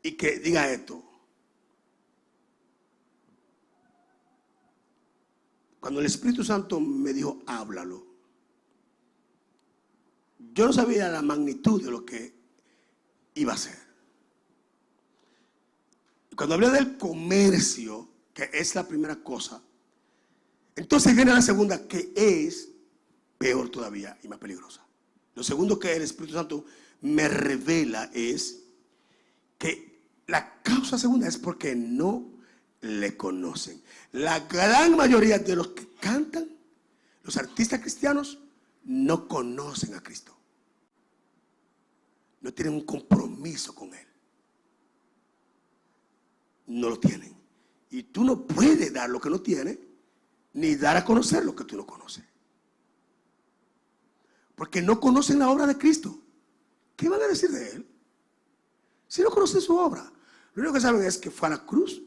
Y que diga esto. Cuando el Espíritu Santo me dijo, háblalo, yo no sabía la magnitud de lo que iba a hacer. Cuando hablé del comercio, que es la primera cosa, entonces viene la segunda, que es peor todavía y más peligrosa. Lo segundo que el Espíritu Santo me revela es que la causa segunda es porque no le conocen. La gran mayoría de los que cantan, los artistas cristianos, no conocen a Cristo. No tienen un compromiso con Él. No lo tienen. Y tú no puedes dar lo que no tienes, ni dar a conocer lo que tú no conoces. Porque no conocen la obra de Cristo. ¿Qué van a decir de Él? Si no conocen su obra. Lo único que saben es que fue a la cruz,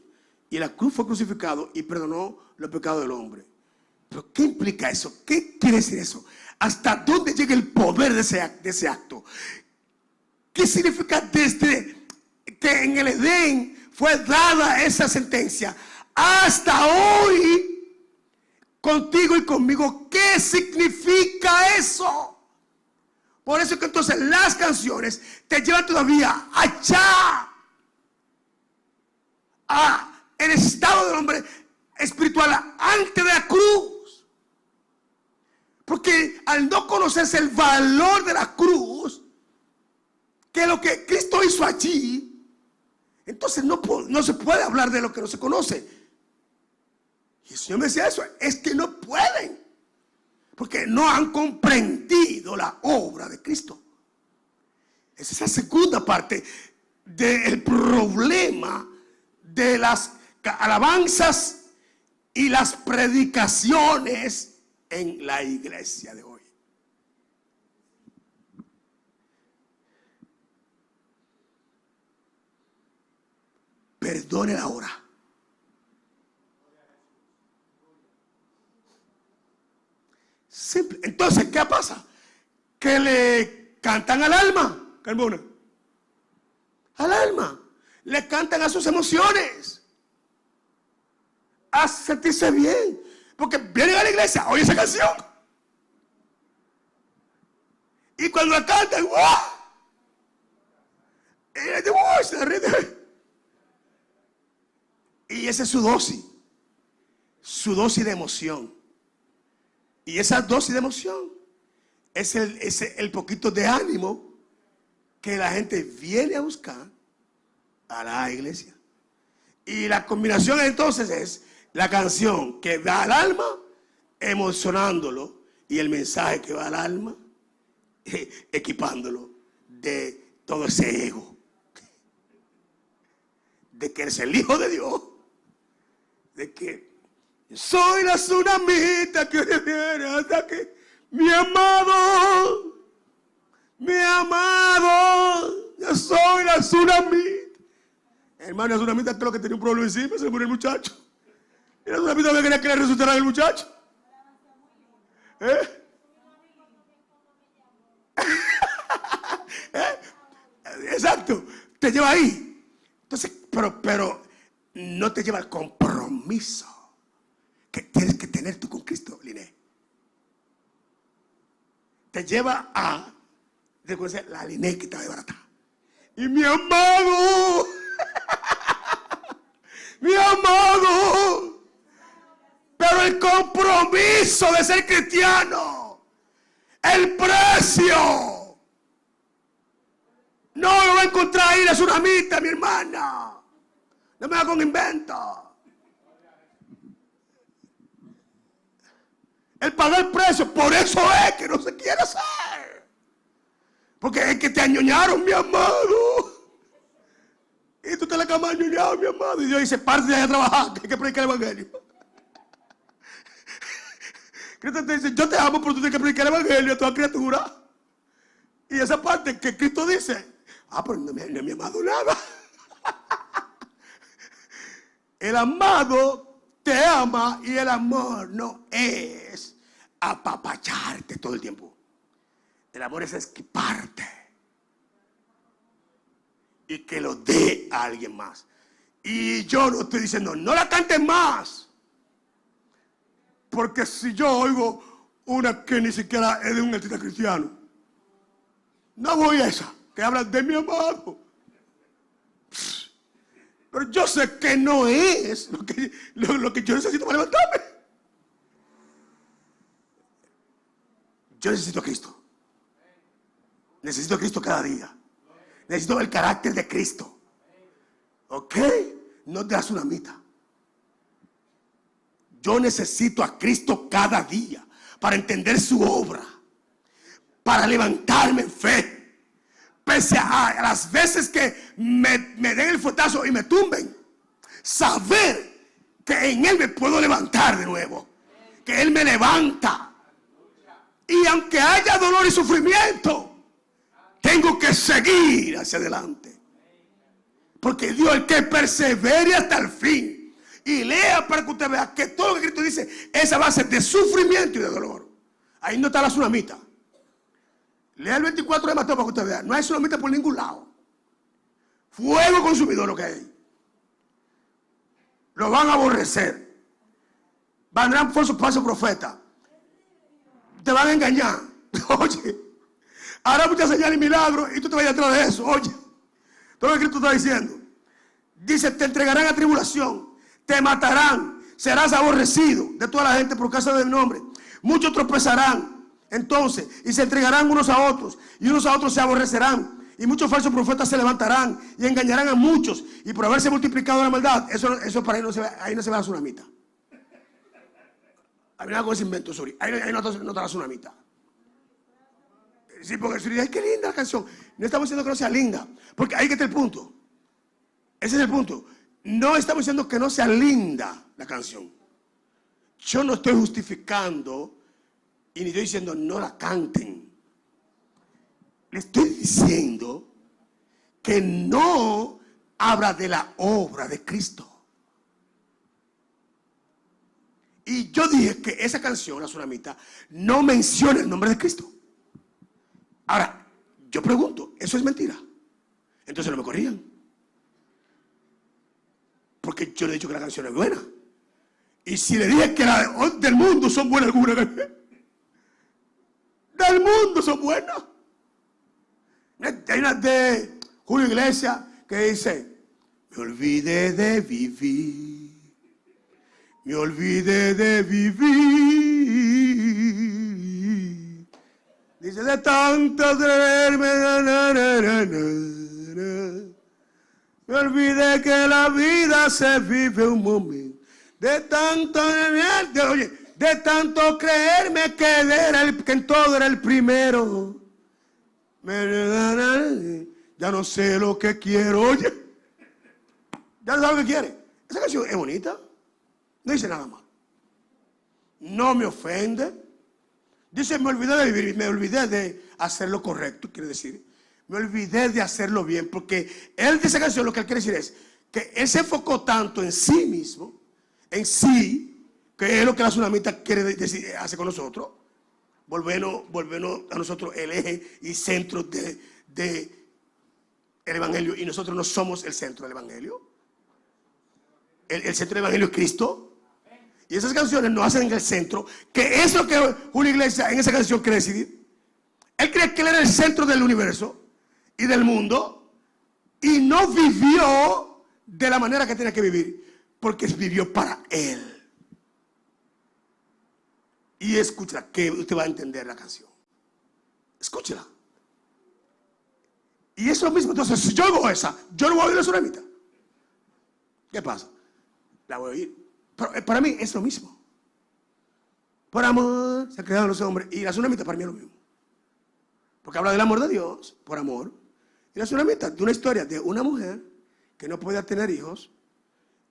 y en la cruz fue crucificado y perdonó los pecados del hombre. ¿Pero qué implica eso? ¿Qué quiere decir eso? ¿Hasta dónde llega el poder de ese acto? ¿Qué significa desde que en el Edén fue dada esa sentencia hasta hoy, contigo y conmigo? ¿Qué significa eso? Por eso es que entonces las canciones te llevan todavía allá, a el estado del hombre espiritual antes de la cruz. Porque al no conocerse el valor de la cruz, que lo que Cristo hizo allí, entonces no se puede hablar de lo que no se conoce. Y el Señor me decía eso, es que no pueden, porque no han comprendido la obra de Cristo. Esa es la segunda parte del problema de las alabanzas y las predicaciones en la iglesia de hoy. Perdone la hora. Entonces, ¿qué pasa? Que le cantan al alma, Carmona. Al alma. Le cantan a sus emociones. A sentirse bien. Porque vienen a la iglesia, oye esa canción. Y cuando la cantan, ¡wow! Y esa es su dosis de emoción. Y esa dosis de emoción es el poquito de ánimo que la gente viene a buscar a la iglesia. Y la combinación entonces es la canción que va al alma, emocionándolo, y el mensaje que va al alma, equipándolo de todo ese ego, de que eres el hijo de Dios, de que soy la tsunamita que viene hasta que mi amado, yo soy la tsunamita. Hermano, la tsunamita creo que tenía un problema encima, se le murió el muchacho. Y la tsunamita no quería que le resucitara el muchacho. Exacto, te lleva ahí. Entonces, pero no te lleva al compromiso que tienes que tener tú con Cristo, Liné. Te lleva a reconocer la Liné que está de barata. Y mi amado, mi amado, pero el compromiso de ser cristiano, el precio. No lo va a encontrar ahí la tsunamita, mi hermana. No me haga con invento. El pagar el precio, por eso es que no se quiere hacer. Porque es que te añoñaron, mi amado. Y tú te la camas añoñado, mi amado. Y Dios dice, parte de allá a trabajar, que hay que predicar el evangelio. Cristo te dice, yo te amo, pero tú tienes que predicar el evangelio a toda criatura. Y esa parte que Cristo dice, pero no es mi amado nada. El amado te ama y el amor no es apapacharte todo el tiempo. El amor es equiparte y que lo dé a alguien más. Y yo no estoy diciendo, no la cantes más. Porque si yo oigo una que ni siquiera es de un artista cristiano, no voy a esa, que habla de mi amado. Pero yo sé que no es lo que yo necesito para levantarme. Yo necesito a Cristo. Necesito a Cristo cada día. Necesito el carácter de Cristo. ¿Ok? No de la tsunamita. Yo necesito a Cristo cada día para entender su obra, para levantarme en fe. Pese a las veces que me den el fuetazo y me tumben, saber que en Él me puedo levantar de nuevo, que Él me levanta. Y aunque haya dolor y sufrimiento, tengo que seguir hacia adelante. Porque Dios, el que persevere hasta el fin, y lea para que usted vea que todo lo que Cristo dice es a base de sufrimiento y de dolor. Ahí no está la tsunamita. Lea el 24 de Mateo para que usted vea. No hay tsunamita por ningún lado. Fuego consumidor lo que hay. Lo van a aborrecer. Vendrán falsos profetas. Te van a engañar. Oye, hará muchas señales y milagros y tú te vayas atrás de eso. Oye, todo lo que Cristo está diciendo. Dice, te entregarán a tribulación, te matarán, serás aborrecido de toda la gente por causa del nombre. Muchos tropezarán entonces y se entregarán unos a otros y unos a otros se aborrecerán. Y muchos falsos profetas se levantarán y engañarán a muchos. Y por haberse multiplicado la maldad, eso para ahí no se ve la tsunamita. Hay una cosa invento, sorry. Ahí no está la tsunamita. Sí, porque ay, qué linda la canción. No estamos diciendo que no sea linda, porque ahí que está el punto. Ese es el punto. No estamos diciendo que no sea linda la canción. Yo no estoy justificando y ni estoy diciendo no la canten. Le estoy diciendo que no habla de la obra de Cristo. Y yo dije que esa canción, La Tsunamita, no menciona el nombre de Cristo. Ahora, yo pregunto, ¿eso es mentira? Entonces no me corrían. Porque yo le he dicho que la canción es buena. Y si le dije que las del mundo son buenas algunas, del mundo son buenas. Hay una de Julio Iglesias que dice: me olvidé de vivir, me olvidé de vivir. Dice: de tanto creerme, me olvidé que la vida se vive un momento. De tanto, oye, de tanto creerme que en todo era el primero. Ya no sé lo que quiero, oye. Ya no sabe lo que quiere. Esa canción es bonita. No dice nada más. No me ofende. Dice: me olvidé de vivir, me olvidé de hacer lo correcto, quiere decir. Me olvidé de hacerlo bien, porque él de esa canción lo que él quiere decir es que él se enfocó tanto en sí mismo, en sí, que es lo que la tsunamita quiere decir, hace con nosotros, volvernos a nosotros el eje y centro del Evangelio, y nosotros no somos el centro del Evangelio. El centro del Evangelio es Cristo. Y esas canciones nos hacen en el centro, que es lo que Julio Iglesias en esa canción quiere decidir. Él cree que él era el centro del universo y del mundo, y no vivió de la manera que tenía que vivir, porque vivió para él. Y escúchala, que usted va a entender la canción. Escúchela. Y es lo mismo. Entonces, si yo oigo esa, yo no voy a oír la tsunamita. ¿Qué pasa? La voy a oír. Pero para mí es lo mismo. Por amor se crearon los hombres. Y la tsunamita para mí es lo mismo. Porque habla del amor de Dios, por amor. Y la tsunamita de una historia de una mujer que no podía tener hijos.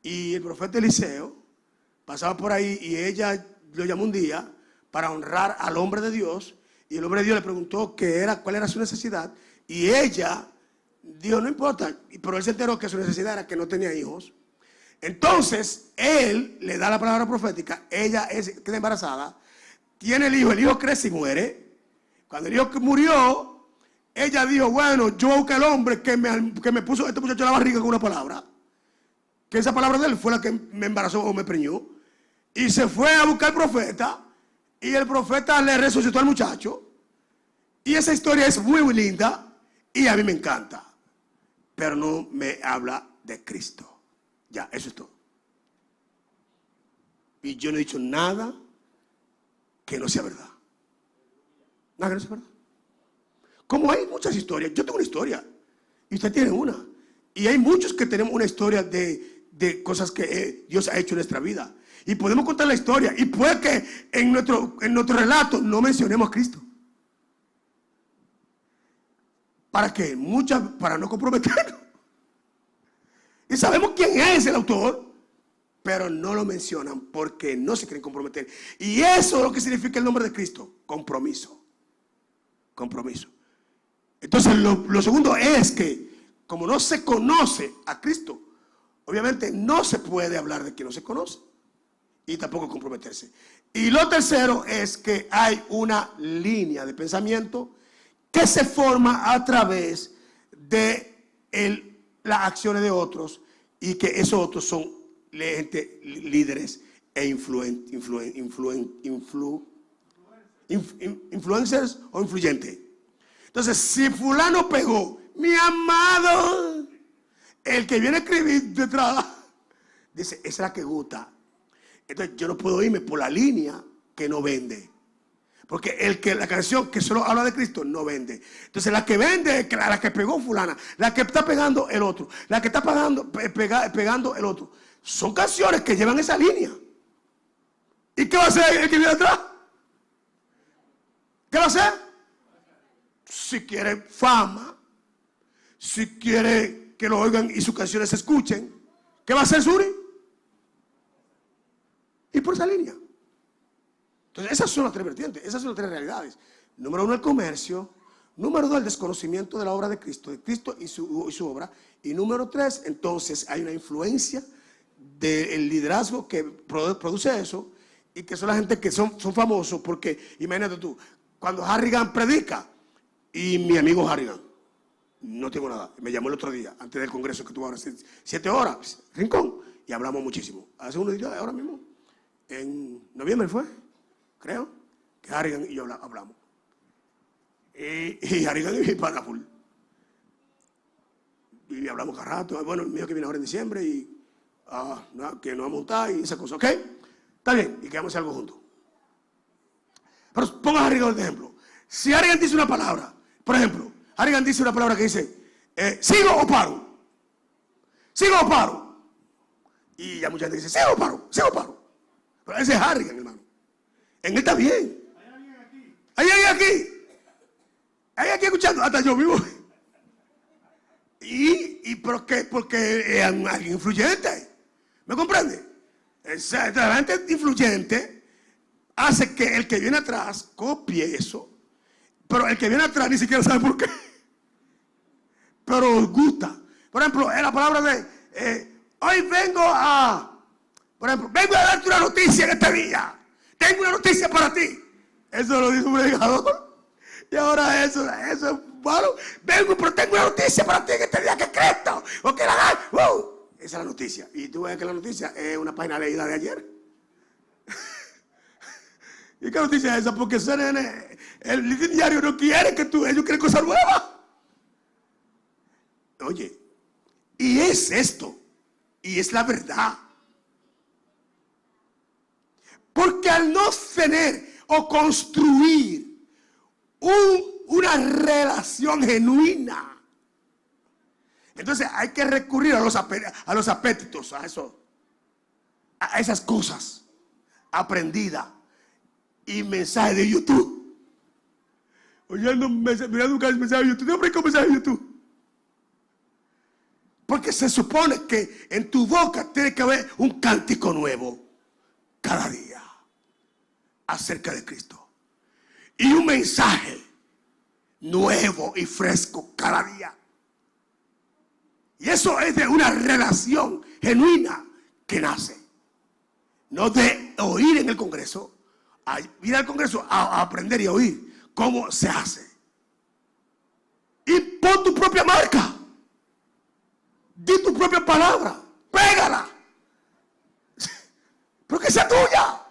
Y el profeta Eliseo pasaba por ahí y ella lo llamó un día para honrar al hombre de Dios. Y el hombre de Dios le preguntó cuál era su necesidad. Y ella dijo: no importa. Pero él se enteró que su necesidad era que no tenía hijos. Entonces, él le da la palabra profética. Ella queda embarazada. Tiene el hijo crece y muere. Cuando el hijo murió, ella dijo: bueno, yo busqué al hombre que me puso este muchacho en la barriga con una palabra. Que esa palabra de él fue la que me embarazó o me preñó. Y se fue a buscar al profeta. Y el profeta le resucitó al muchacho. Y esa historia es muy, muy linda. Y a mí me encanta. Pero no me habla de Cristo. Ya, eso es todo. Y yo no he dicho nada que no sea verdad. Nada que no sea verdad. Como hay muchas historias. Yo tengo una historia. Y usted tiene una. Y hay muchos que tenemos una historia de cosas que Dios ha hecho en nuestra vida. Y podemos contar la historia. Y puede que en nuestro relato no mencionemos a Cristo. ¿Para qué? Para no comprometernos. Y sabemos quién es el autor, pero no lo mencionan porque no se quieren comprometer. Y eso es lo que significa el nombre de Cristo: compromiso. Compromiso. Entonces lo segundo es que, como no se conoce a Cristo, obviamente no se puede hablar de quien no se conoce y tampoco comprometerse. Y lo tercero es que hay una línea de pensamiento que se forma a través de las acciones de otros, y que esos otros son líderes e influencers o influyentes. Entonces, si fulano pegó, mi amado, el que viene a escribir detrás dice: esa es la que gusta. Entonces yo no puedo irme por la línea que no vende. Porque la canción que solo habla de Cristo no vende. Entonces la que vende, la que pegó fulana, la que está pegando el otro, la que está pegando el otro. Son canciones que llevan esa línea. ¿Y qué va a hacer el que viene atrás? ¿Qué va a hacer? Si quiere fama, si quiere que lo oigan y sus canciones se escuchen, ¿qué va a hacer Suri? Y por esa línea. Entonces, esas son las tres vertientes, esas son las tres realidades. Número uno, el comercio. Número dos, el desconocimiento de la obra de Cristo y su obra. Y número tres, entonces hay una influencia del liderazgo que produce eso. y que son la gente que son famosos, porque imagínate tú, cuando Harrigan predica, y mi amigo Harrigan, no tengo nada, me llamó el otro día, antes del congreso que tuvo ahora, 7 horas, Rincón, y hablamos muchísimo. Hace unos días, ahora mismo, en noviembre fue, creo, que Harrigan y yo hablamos. Y Harrigan y mi pana full. Y hablamos cada rato, bueno, el mío que viene ahora en diciembre, y que nos va a montar y esa cosa, ¿ok? Está bien, y quedamos algo juntos. Pero ponga a Harrigan de ejemplo. Si Harrigan dice una palabra, por ejemplo, Harrigan dice una palabra que dice, ¿sigo o paro? ¿Sigo o paro? Y ya mucha gente dice, ¿sigo o paro? ¿Sigo o paro? Pero ese es Harrigan, hermano. En él está bien. ¿Hay alguien aquí? ¿Hay alguien aquí? ¿Hay aquí escuchando? Hasta yo vivo. ¿Por qué? Porque es alguien influyente. ¿Me comprende? La gente influyente hace que el que viene atrás copie eso. Pero el que viene atrás ni siquiera sabe por qué. Pero gusta. Por ejemplo, en la palabra de hoy vengo a darte una noticia en este día. Tengo una noticia para ti. Eso lo dice un predicador. Y ahora eso es malo. Vengo, pero tengo una noticia para ti en este día, que Cristo, o que esa es la noticia. Y tú ves que la noticia es una página leída de ayer. ¿Y qué noticia es esa? Porque el diario no quiere que ellos quieren cosas nuevas. Oye, y es esto, y es la verdad. Porque al no tener o construir una relación genuina, entonces hay que recurrir a los apetitos, a esas cosas aprendidas y mensajes de YouTube. Oyendo mirando un mensaje de YouTube, no brinco mensaje de YouTube. Porque se supone que en tu boca tiene que haber un cántico nuevo cada día acerca de Cristo. Y un mensaje nuevo y fresco cada día. Y eso es de una relación genuina que nace. No de oír en el Congreso, a ir al Congreso a aprender y a oír cómo se hace. Y pon tu propia marca. Di tu propia palabra. Pégala. Pero que sea tuya.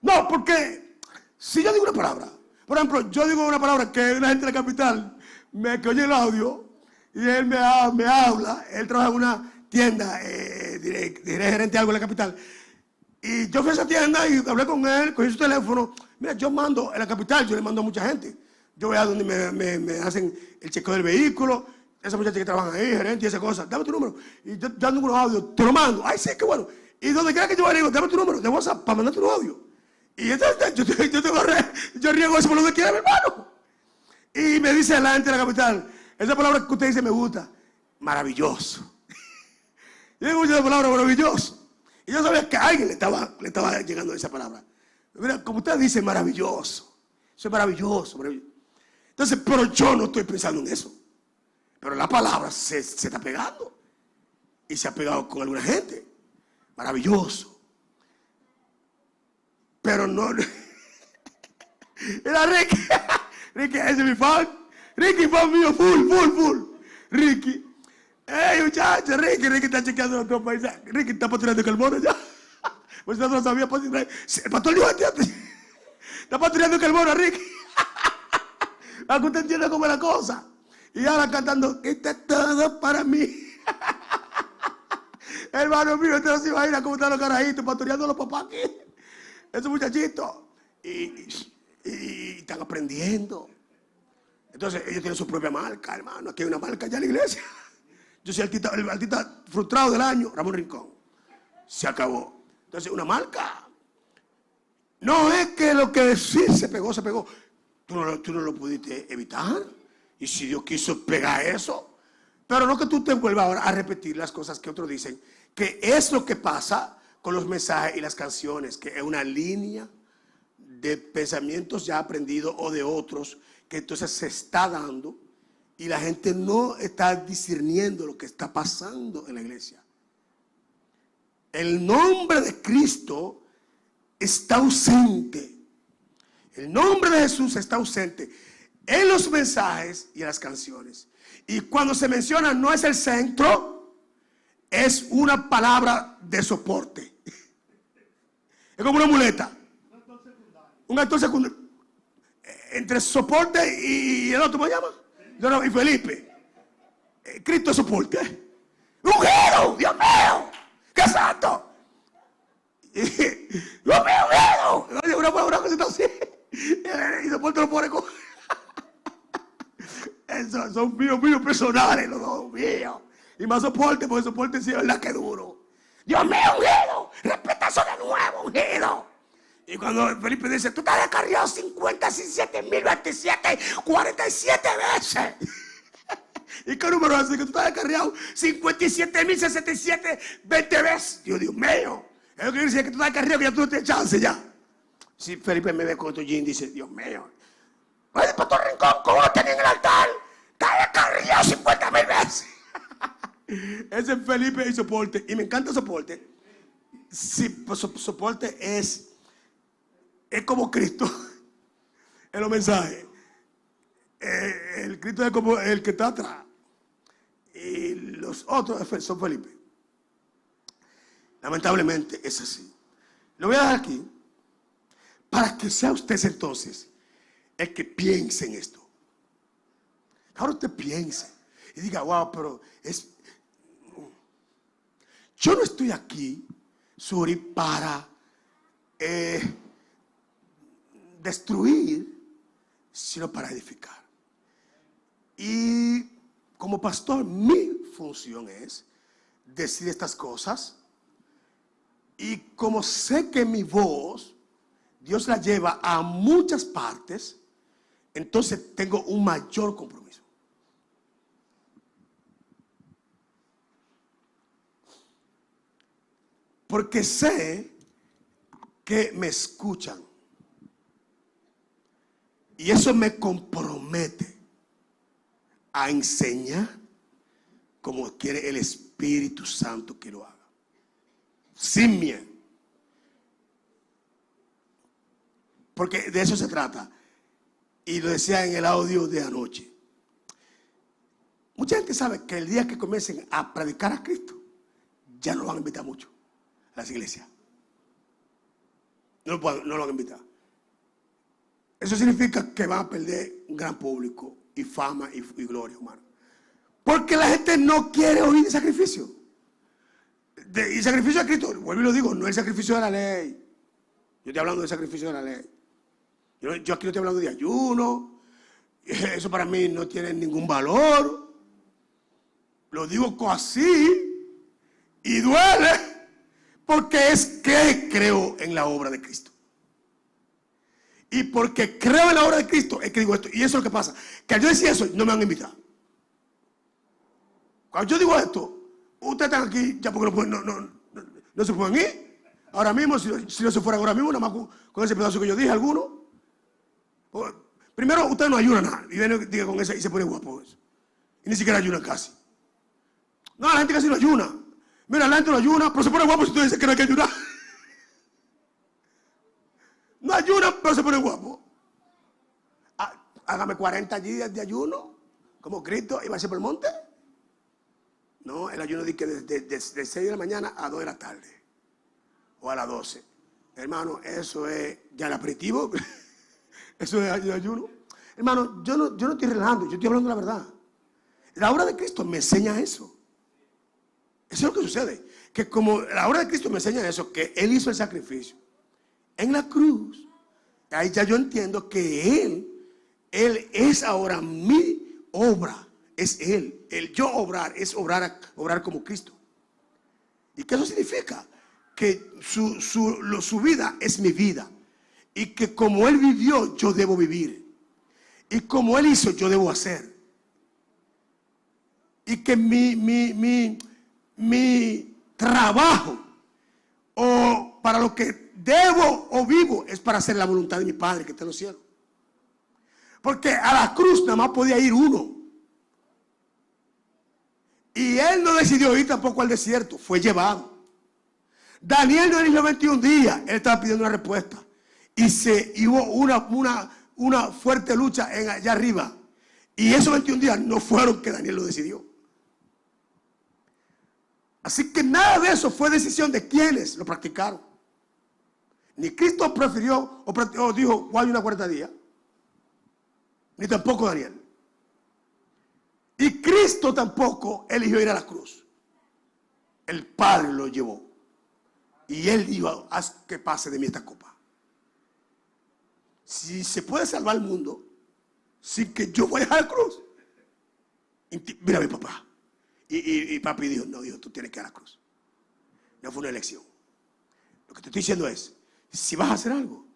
No, porque si yo digo una palabra, por ejemplo, yo digo una palabra que la gente de la capital que oye el audio y él me habla, él trabaja en una tienda, diré gerente de algo en la capital, y yo fui a esa tienda y hablé con él, cogí su teléfono. Mira, yo mando en la capital, yo le mando a mucha gente. Yo voy a donde me hacen el chequeo del vehículo, esa muchacha que trabaja ahí, gerente y esa cosa, dame tu número. Y yo ando unos audios, te lo mando. Ay, sí, qué bueno. Y donde quiera que yo vaya, digo, dame tu número de WhatsApp para mandarte unos audios. Y entonces yo riego eso por donde quiera, mi hermano. Y me dice la gente de la capital, esa palabra que usted dice me gusta, maravilloso. Yo digo mucho esa palabra, maravilloso. Y yo sabía que a alguien le estaba llegando esa palabra. Mira, como usted dice, maravilloso. Eso es maravilloso, maravilloso. Entonces, pero yo no estoy pensando en eso. Pero la palabra se está pegando. Y se ha pegado con alguna gente. Maravilloso. Pero no. Era Ricky. Ricky, ese es mi fan. Ricky, fan mío, full. Ricky. Ey, muchachos, Ricky está chequeando los dos países. Ricky está patrulleando Carmona ya. Pues no lo sabía. El pastor dijo, está patrulleando Carmona, Ricky. Para que usted entienda cómo es la cosa. Y ahora cantando, esto es todo para mí. Hermano mío, usted no se imagina cómo están los carajitos pastoreando a los papás aquí. Esos muchachitos. Y están aprendiendo. Entonces, ellos tienen su propia marca, hermano. Aquí hay una marca ya en la iglesia. Yo soy el artista frustrado del año, Ramón Rincón. Se acabó. Entonces, una marca. No es que lo que decir se pegó. Tú no lo pudiste evitar. Y si Dios quiso pegar eso. Pero no que tú te vuelvas ahora a repetir las cosas que otros dicen. Que es lo que pasa con los mensajes y las canciones. Que es una línea de pensamientos ya aprendidos o de otros. Que entonces se está dando. Y la gente no está discerniendo lo que está pasando en la iglesia. el nombre de Cristo está ausente. El nombre de Jesús está ausente en los mensajes y en las canciones. Y cuando se menciona, no es el centro, es una palabra de soporte. Es como una muleta. Un actor secundario. Entre soporte y el otro, ¿cómo se llama? Y Felipe. Cristo es soporte. ¡Ungido! ¡Dios mío! ¡Qué santo! ¡Dios mío, ungido! Una cosita así. Y soporte lo pone con... Esos son míos personales, los dos míos. Y más soporte, porque soporte sí es verdad que duro. ¡Dios mío, ungido! ¡Respeta eso de nuevo, ungido! Y cuando Felipe dice, tú te has descarriado 57.027, 47 veces. ¿Y qué número hace? Que tú te has descarriado 57.067, 20 veces. Dios mío. Es lo que dice que tú te has descarriado, que ya tú no tienes chance ya. Si Felipe me ve con estos jeans, dice, Dios mío. Oye, el pastor Rincón, ¿cómo lo tenía en el altar? Te has descarriado 50.000 veces. Ese es Felipe y soporte. Y me encanta soporte. Sí, pues, soporte es como Cristo en los mensajes. El Cristo es como el que está atrás. Y los otros son Felipe. Lamentablemente es así. Lo voy a dejar aquí para que sea usted entonces el que piense en esto. Ahora usted piense y diga, wow, pero yo no estoy aquí, Suri, para destruir, sino para edificar. Y como pastor, mi función es decir estas cosas. Y como sé que mi voz, Dios la lleva a muchas partes, entonces tengo un mayor compromiso. Porque sé que me escuchan. Y eso me compromete a enseñar como quiere el Espíritu Santo que lo haga. Sin miedo. Porque de eso se trata. Y lo decía en el audio de anoche. Mucha gente sabe que el día que comiencen a predicar a Cristo, ya no lo van a invitar mucho a las iglesias. No lo van a invitar. Eso significa que van a perder un gran público y fama y gloria humana. Porque la gente no quiere oír el sacrificio. Y el sacrificio de Cristo, vuelvo y lo digo, no es el sacrificio de la ley. Yo estoy hablando del sacrificio de la ley. Yo aquí no estoy hablando de ayuno. Eso para mí no tiene ningún valor. Lo digo así y duele porque es que creo en la obra de Cristo. Y porque creo en la obra de Cristo es que digo esto. Y eso es lo que pasa. Que al yo decir eso, no me van a invitar. Cuando yo digo esto, ustedes están aquí ya porque no se pueden ir. Ahora mismo, si no se fueran ahora mismo, nada más con ese pedazo que yo dije, algunos. Primero, ustedes no ayunan nada. Y vienen con ese y se ponen guapos. Y ni siquiera ayunan casi. No, la gente casi no ayuna. Mira, la gente no ayuna, pero se pone guapo si ustedes dicen que no hay que ayunar. No ayunan, pero se ponen guapos. Hágame 40 días de ayuno, como Cristo, y va a ser por el monte. No, el ayuno dice que de 6 de la mañana a 2 de la tarde. O a las 12. Hermano, eso es ya el aperitivo. Eso es ayuno. Hermano, yo no estoy relajando, yo estoy hablando la verdad. La obra de Cristo me enseña eso. Eso es lo que sucede. Que como la obra de Cristo me enseña eso, que Él hizo el sacrificio en la cruz, ahí ya yo entiendo que Él es ahora mi obra. Es Él. El yo obrar es obrar como Cristo. ¿Y qué eso significa? Que su vida es mi vida. Y que como Él vivió, yo debo vivir. Y como Él hizo, yo debo hacer. Y que mi trabajo, o para lo que debo o vivo, es para hacer la voluntad de mi Padre que está en los cielos. Porque a la cruz nada más podía ir uno. Y Él no decidió ir tampoco al desierto, fue llevado. Daniel no eligió 21 días, él estaba pidiendo una respuesta. Y hubo una fuerte lucha allá arriba. Y esos 21 días no fueron que Daniel lo decidió. Así que nada de eso fue decisión de quienes lo practicaron. Ni Cristo prefirió o dijo, guay una 40 días. Ni tampoco Daniel. Y Cristo tampoco eligió ir a la cruz. El Padre lo llevó. Y él dijo, haz que pase de mí esta copa. Si se puede salvar el mundo sin que yo vaya a la cruz. Mira a mi papá. Y papi dijo, no, hijo, tú tienes que ir a la cruz. No fue una elección. Lo que te estoy diciendo es, si vas a hacer algo,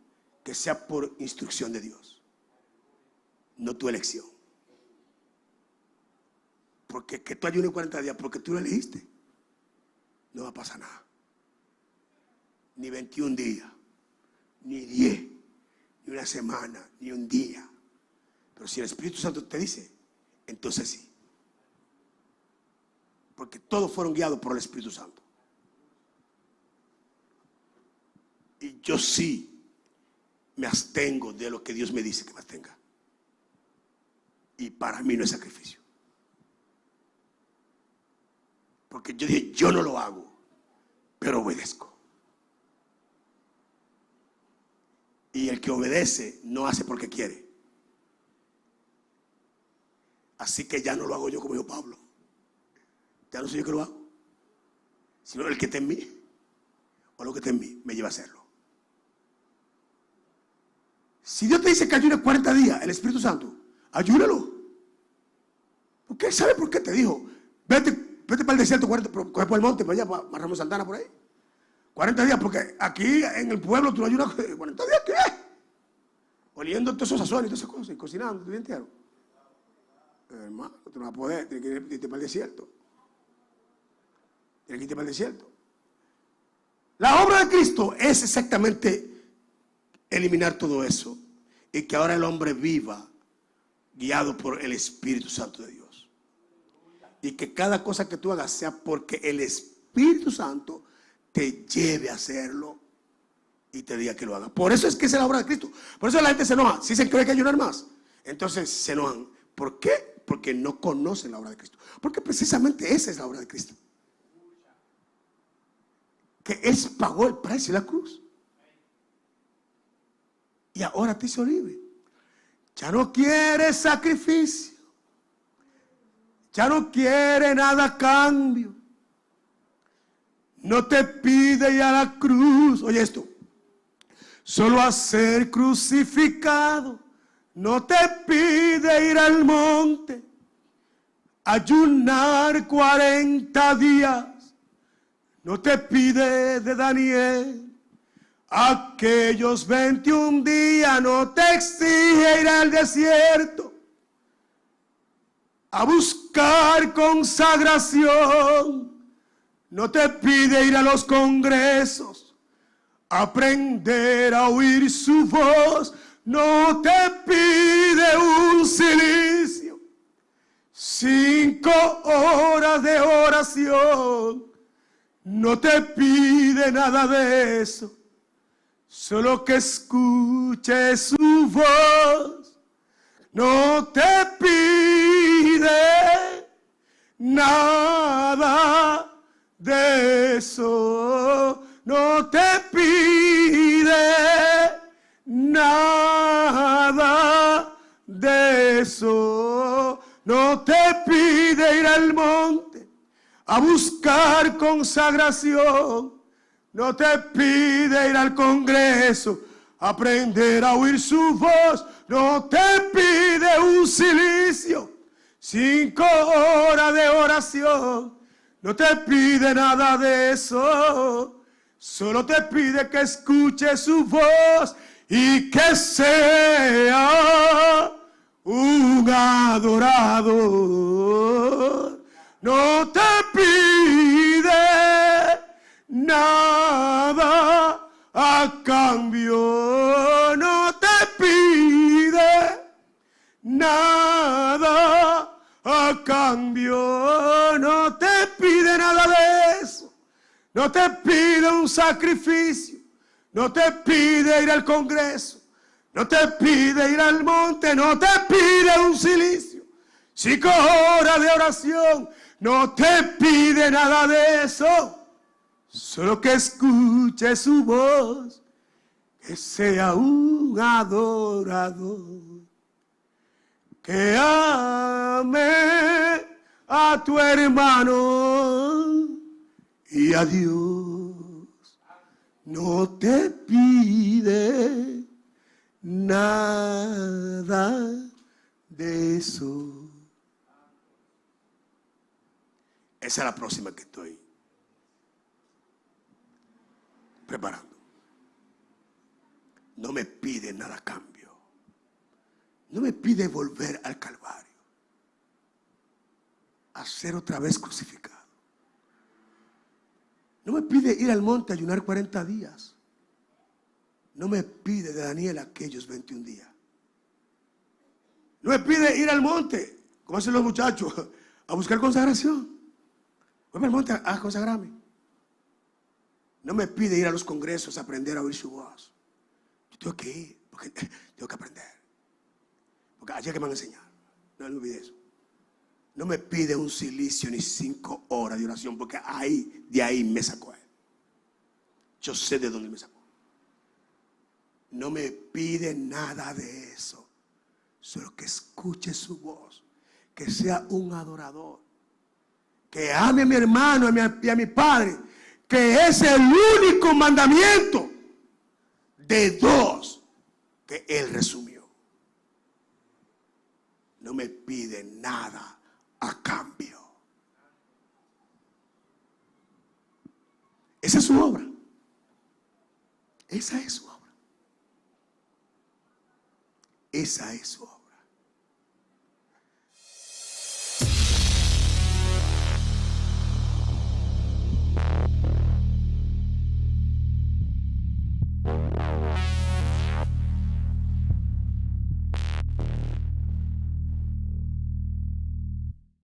que sea por instrucción de Dios. No tu elección. Porque que tú ayunes 40 días porque tú lo elegiste, no va a pasar nada. Ni 21 días, ni 10, ni una semana, ni un día. Pero si el Espíritu Santo te dice, entonces sí. Porque todos fueron guiados por el Espíritu Santo. Y yo sí me abstengo de lo que Dios me dice que me abstenga. Y para mí no es sacrificio. Porque yo dije, yo no lo hago, pero obedezco. Y el que obedece no hace porque quiere. Así que ya no lo hago yo como dijo Pablo. Ya no soy yo que lo hago, sino el que está en mí, o lo que está en mí, me lleva a hacerlo. Si Dios te dice que ayunes 40 días, el Espíritu Santo, ayúnalo. Porque Él sabe por qué te dijo, vete para el desierto, coge por el monte, para allá, para Ramos Santana, por ahí. 40 días, porque aquí en el pueblo tú no ayunas 40 días, ¿qué? Oliendo todos esos sazones y todas esas cosas, y cocinando tu día entero. Hermano, tú no vas a poder, tienes que irte para el desierto. Tienes que irte para el desierto. La obra de Cristo es exactamente eliminar todo eso y que ahora el hombre viva guiado por el Espíritu Santo de Dios. Y que cada cosa que tú hagas sea porque el Espíritu Santo te lleve a hacerlo y te diga que lo haga. Por eso es que es la obra de Cristo. Por eso la gente se enoja. Si dicen que hay que ayunar más, entonces se enojan. ¿Por qué? Porque no conocen la obra de Cristo. Porque precisamente esa es la obra de Cristo. Que Él pagó el precio de la cruz. Y ahora te hizo libre. Ya no quiere sacrificio. Ya no quiere nada a cambio. No te pide ir a la cruz. Oye esto. Solo a ser crucificado. No te pide ir al monte. Ayunar 40 días. No te pide de Daniel. Aquellos 21 días no te exige ir al desierto a buscar consagración. No te pide ir a los congresos, aprender a oír su voz. No te pide un silicio, 5 horas de oración. No te pide nada de eso. Solo que escuche su voz. No te pide nada de eso. No te pide nada de eso. No te pide ir al monte a buscar consagración. No te pide ir al congreso, aprender a oír su voz. No te pide un silicio, 5 horas de oración. No te pide nada de eso. Solo te pide que escuche su voz y que sea un adorador. No te pide nada a cambio. No te pide nada a cambio. No te pide nada de eso. no te pide un sacrificio, no te pide ir al Congreso, no te pide ir al monte, no te pide un silicio, 5 horas de oración, no te pide nada de eso. Solo que escuche su voz, que sea un adorador, que ame a tu hermano y a Dios. No te pide nada de eso. Esa es la próxima que estoy preparando. No me pide nada a cambio. No me pide volver al Calvario, a ser otra vez crucificado. No me pide ir al monte a ayunar 40 días. No me pide de Daniel aquellos 21 días. No me pide ir al monte, como hacen los muchachos, a buscar consagración. Voy al monte a consagrarme. No me pide ir a los congresos a aprender a oír su voz. Yo tengo que ir, porque tengo que aprender. Porque allá que me van a enseñar. No me olvide eso. No me pide un silicio ni 5 horas de oración, porque de ahí me sacó él. Yo sé de dónde me sacó. No me pide nada de eso. Solo que escuche su voz. Que sea un adorador. Que ame a mi hermano y a mi padre. Que es el único mandamiento de 2 que él resumió. No me pide nada a cambio. Esa es su obra. Esa es su obra. Esa es su obra.